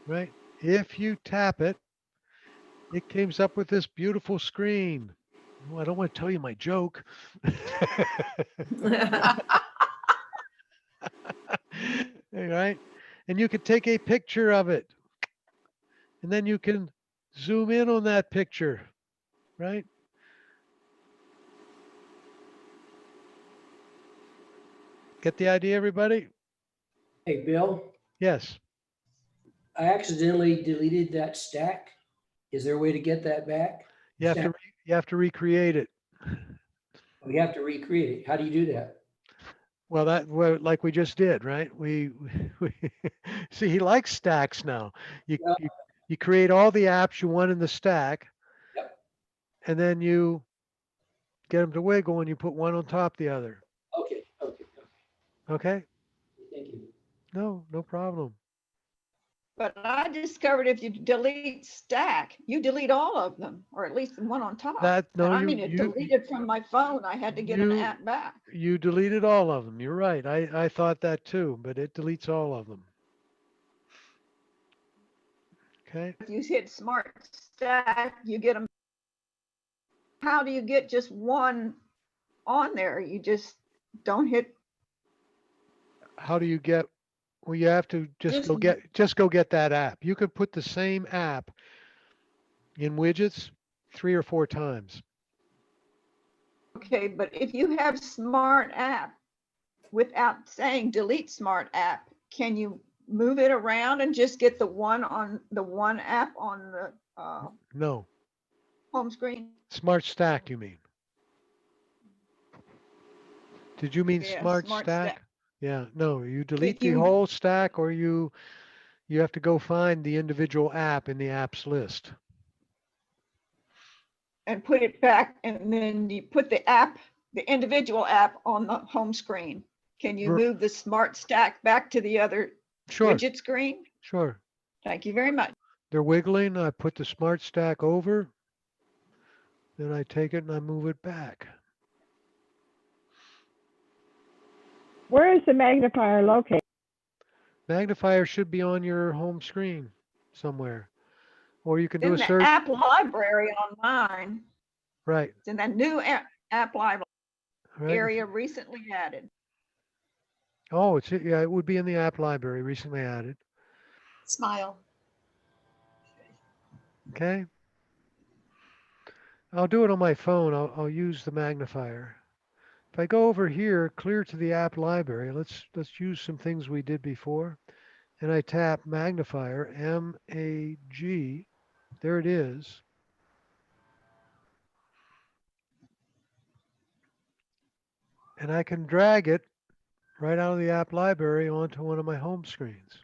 right? If you tap it, it comes up with this beautiful screen. Oh, I don't want to tell you my joke. Right? And you can take a picture of it. And then you can zoom in on that picture, right? Get the idea, everybody? Hey, Bill, Yes. I accidentally deleted that stack. Is there a way to get that back? You have to recreate it. We have to recreate it. How do you do that? Well, like we just did, right? We see he likes stacks now. You create all the apps you want in the stack, and then you get them to wiggle, and you put one on top of the other. Okay. Okay. Thank you. No problem. But I discovered if you delete stack, you delete all of them, or at least the one on top. That no, And I you mean, it you deleted from my phone. I had to get an you app back. you deleted all of them. You're right. I thought that too, but it deletes all of them. Okay. If you hit smart stack, you get them. How do you get just one on there? You just don't hit. How do you get? Well, you have to just Just go get that app. You could put the same app in widgets 3 or 4 times. Okay, but if you have smart app without saying delete smart app, can you move it around and just get the one app on the No. home screen? Smart stack, you mean? Did you mean Yeah, smart smart stack? stack. Yeah, no, you delete If the you whole stack or you have to go find the individual app in the apps list. and put it back, and then you put the individual app on the home screen. Can you R- move the smart stack back to the other Sure, widget screen? sure. Thank you very much. They're wiggling. I put the smart stack over, then I take it and I move it back. Where is the magnifier located? Magnifier should be on your home screen somewhere. Or you can do In a the search. app library on mine, Right, it's in that new app library right. area recently added. Oh, yeah, it would be in the app library recently added. Smile. Okay. I'll do it on my phone. I'll use the magnifier. If I go over here, clear to the app library, let's use some things we did before. And I tap magnifier, M-A-G. There it is. And I can drag it right out of the app library onto one of my home screens.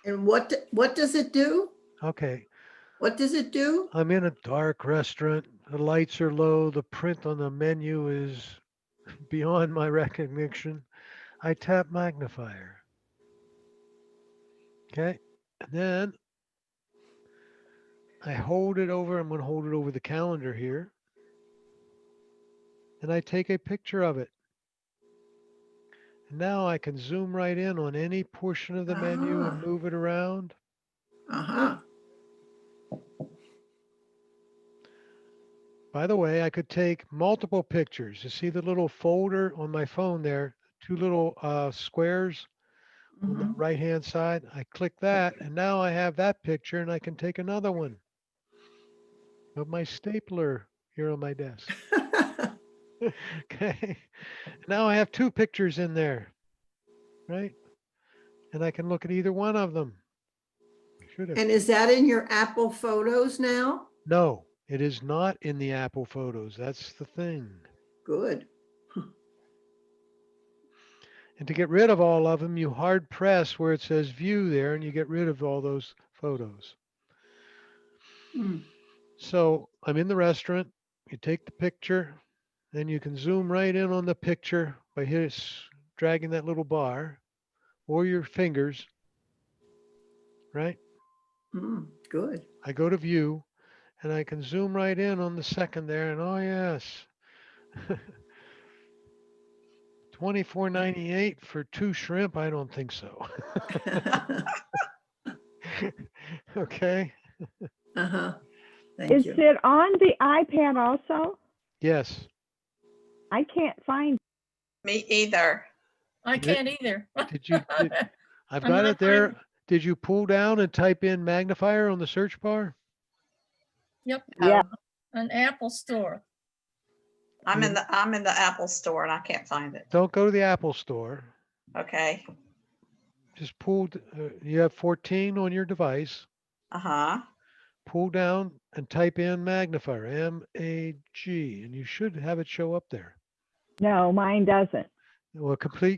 And what does it do? Okay. What does it do? I'm in a dark restaurant. The lights are low. The print on the menu is beyond my recognition. I tap magnifier. Okay. And then I hold it over. I'm going to hold it over the calendar here. And I take a picture of it. And now I can zoom right in on any portion of the menu and move it around. Uh-huh. By the way, I could take multiple pictures. You see the little folder on my phone there, 2 little squares on the right-hand side. I click that, and now I have that picture, and I can take another one of my stapler here on my desk. Okay. Now I have 2 pictures in there, right? And I can look at either one of them. Should have. And is that in your Apple Photos now? No, it is not in the Apple Photos. That's the thing. Good. And to get rid of all of them, you hard press where it says view there, and you get rid of all those photos. So I'm in the restaurant. You take the picture, then you can zoom right in on the picture by dragging that little bar or your fingers, right? Good. I go to view, and I can zoom right in on the second there, and oh yes, $24.98 for 2 shrimp. I don't think so. Okay. Uh-huh. Is it on the iPad also? Yes. I can't find. Me either. I can't either. I've I'm got not it there. Did you pull down and type in magnifier on the search bar? Yep. Yeah. An Apple store. I'm in the Apple store and I can't find it. Don't go to the Apple store. Okay. Just pull. You have 14 on your device. Uh-huh. Pull down and type in magnifier, M-A-G, and you should have it show up there. No, mine doesn't. Well,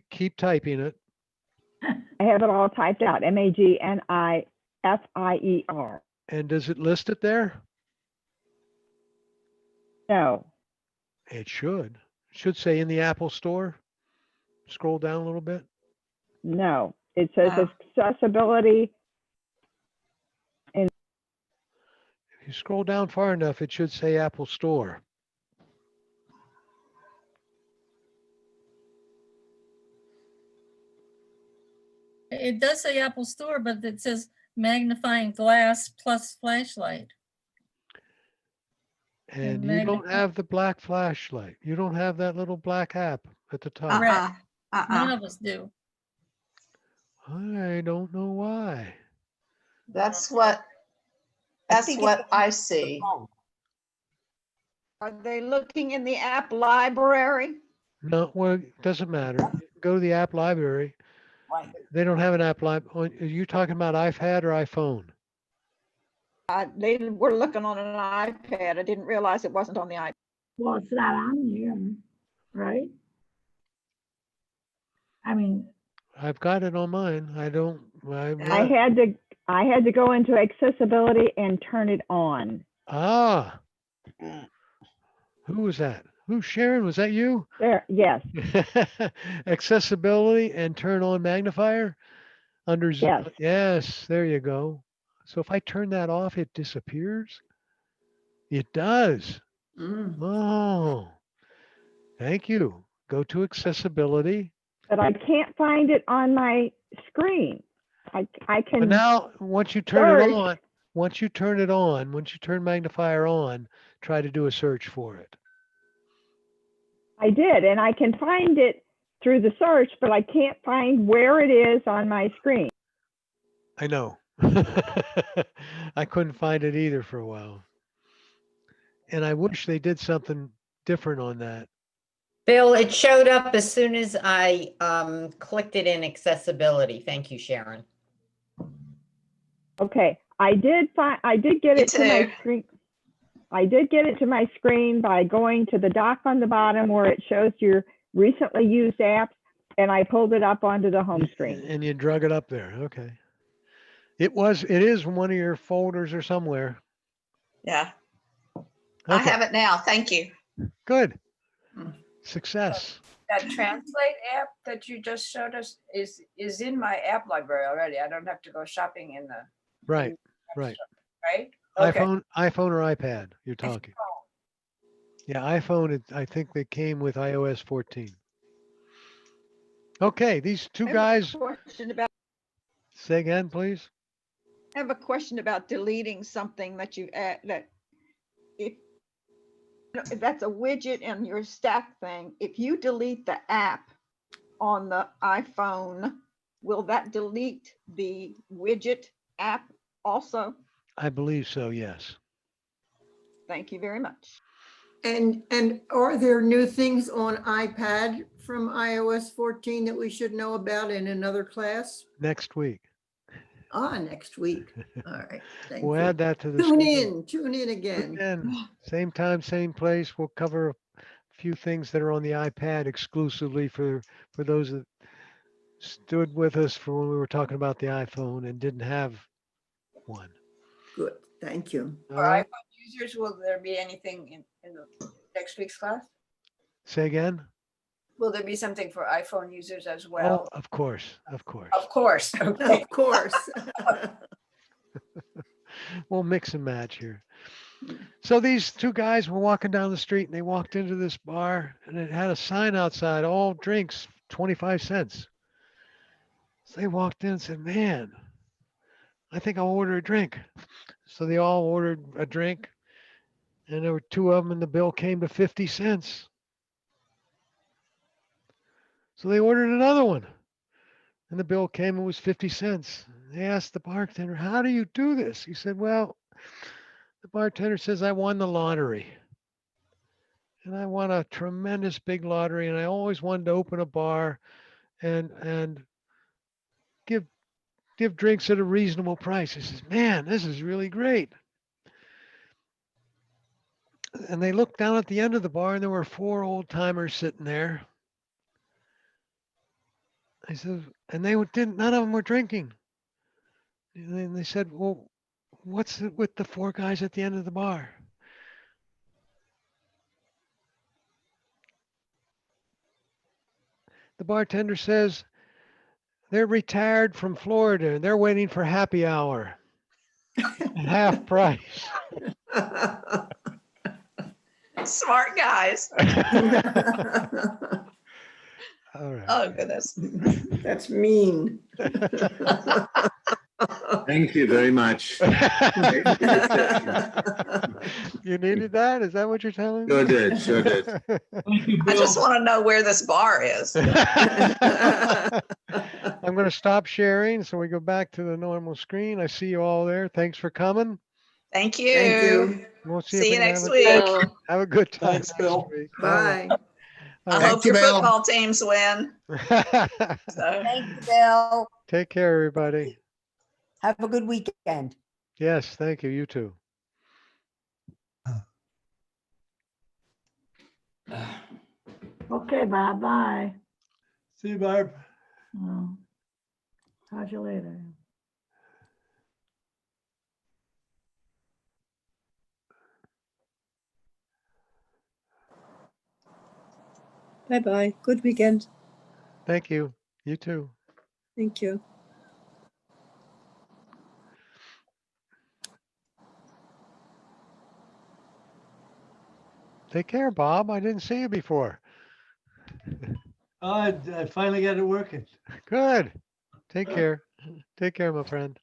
keep typing it. I have it all typed out. MAGNIFIER. And does it list it there? No. It should. Should say in the Apple Store. Scroll down a little bit. No, it says Oh. accessibility. If you scroll down far enough, it should say Apple Store. It does say Apple Store, but it says magnifying glass plus flashlight. And you don't have the black flashlight. You don't have that little black app at the top. Correct. None of us do. I don't know why. That's what I see. Are they looking in the app library? No, well, it doesn't matter. Go to the app library. Right. They don't have an app library. Are you talking about iPad or iPhone? They were looking on an iPad. I didn't realize it wasn't on the iPad. Well, it's not on here, right? I mean, I've got it on mine. I don't. I had to go into accessibility and turn it on. Ah. Who was that? Who, Sharon? Was that you? There, yes. Accessibility and turn on magnifier under. Yes. Yes, there you go. So if I turn that off, it disappears. It does. Oh, thank you. Go to accessibility. But I can't find it on my screen. I can. But now, once you turn search. it on, once you turn magnifier on, try to do a search for it. I did, and I can find it through the search, but I can't find where it is on my screen. I know. I couldn't find it either for a while. And I wish they did something different on that. Bill, it showed up as soon as I clicked it in accessibility. Thank you, Sharon. Okay, I did get it to my too. screen. I did get it to my screen by going to the dock on the bottom where it shows your recently used apps, and I pulled it up onto the home screen. And you drug it up there. Okay. It is one of your folders or somewhere. Yeah. I Okay. have it now. Thank you. Good. Success. That translate app that you just showed us is in my app library already. I don't have to go shopping in the, Right. Right. right? Okay. iPhone or iPad, you're talking. Yeah, iPhone, I think they came with iOS 14. Okay, these two guys. Say again, please. I have a question about deleting something that you add if that's a widget in your stack thing. If you delete the app on the iPhone, will that delete the widget app also? I believe so, yes. Thank you very much. And are there new things on iPad from iOS 14 that we should know about in another class? Next week. Next week. All right. Thank We'll you. add that to the Tune schedule. in again. And same time, same place. We'll cover a few things that are on the iPad exclusively for those that stood with us for when we were talking about the iPhone and didn't have one. Good. Thank you. All For right. iPhone users, will there be anything in the next week's class? Say again. Will there be something for iPhone users as Oh, well? of course. Of course. Of course. Okay. Of course. We'll mix and match here. So these two guys were walking down the street and they walked into this bar and it had a sign outside, all drinks, 25 cents. So they walked in and said, man, I think I'll order a drink. So they all ordered a drink and there were two of them and the bill came to 50 cents. So they ordered another one and the bill came and was 50 cents. They asked the bartender, how do you do this? He said, well, the bartender says, I won the lottery. And I won a tremendous big lottery. And I always wanted to open a bar and give drinks at a reasonable price. He says, man, this is really great. And they looked down at the end of the bar and there were 4 old timers sitting there. I said, and none of them were drinking. And then they said, well, what's it with the 4 guys at the end of the bar? The bartender says they're retired from Florida and they're waiting for happy hour. At half price. Smart guys. All right. Oh, goodness. That's mean. Thank you very much. You needed that? Is that what you're telling me? Sure did, sure did. Thank you, I just Bill. want to know where this bar is. I'm going to stop sharing so we go back to the normal screen. I see you all there. Thanks for coming. Thank you. Thank you. We'll see, See if you we can next have week. have a good time. Thanks, Bill. next week. Bye. I All hope your football teams win. right. So. Thank you, Bill. Take care, everybody. Have a good weekend. Yes, thank you. You too. Okay, bye-bye. See you, Barb. Oh. Talk to you later. Bye-bye. Good weekend. Thank you. You too. Thank you. Take care, Bob. I didn't see you before. I finally got it working. Good. Take care. Take care, my friend.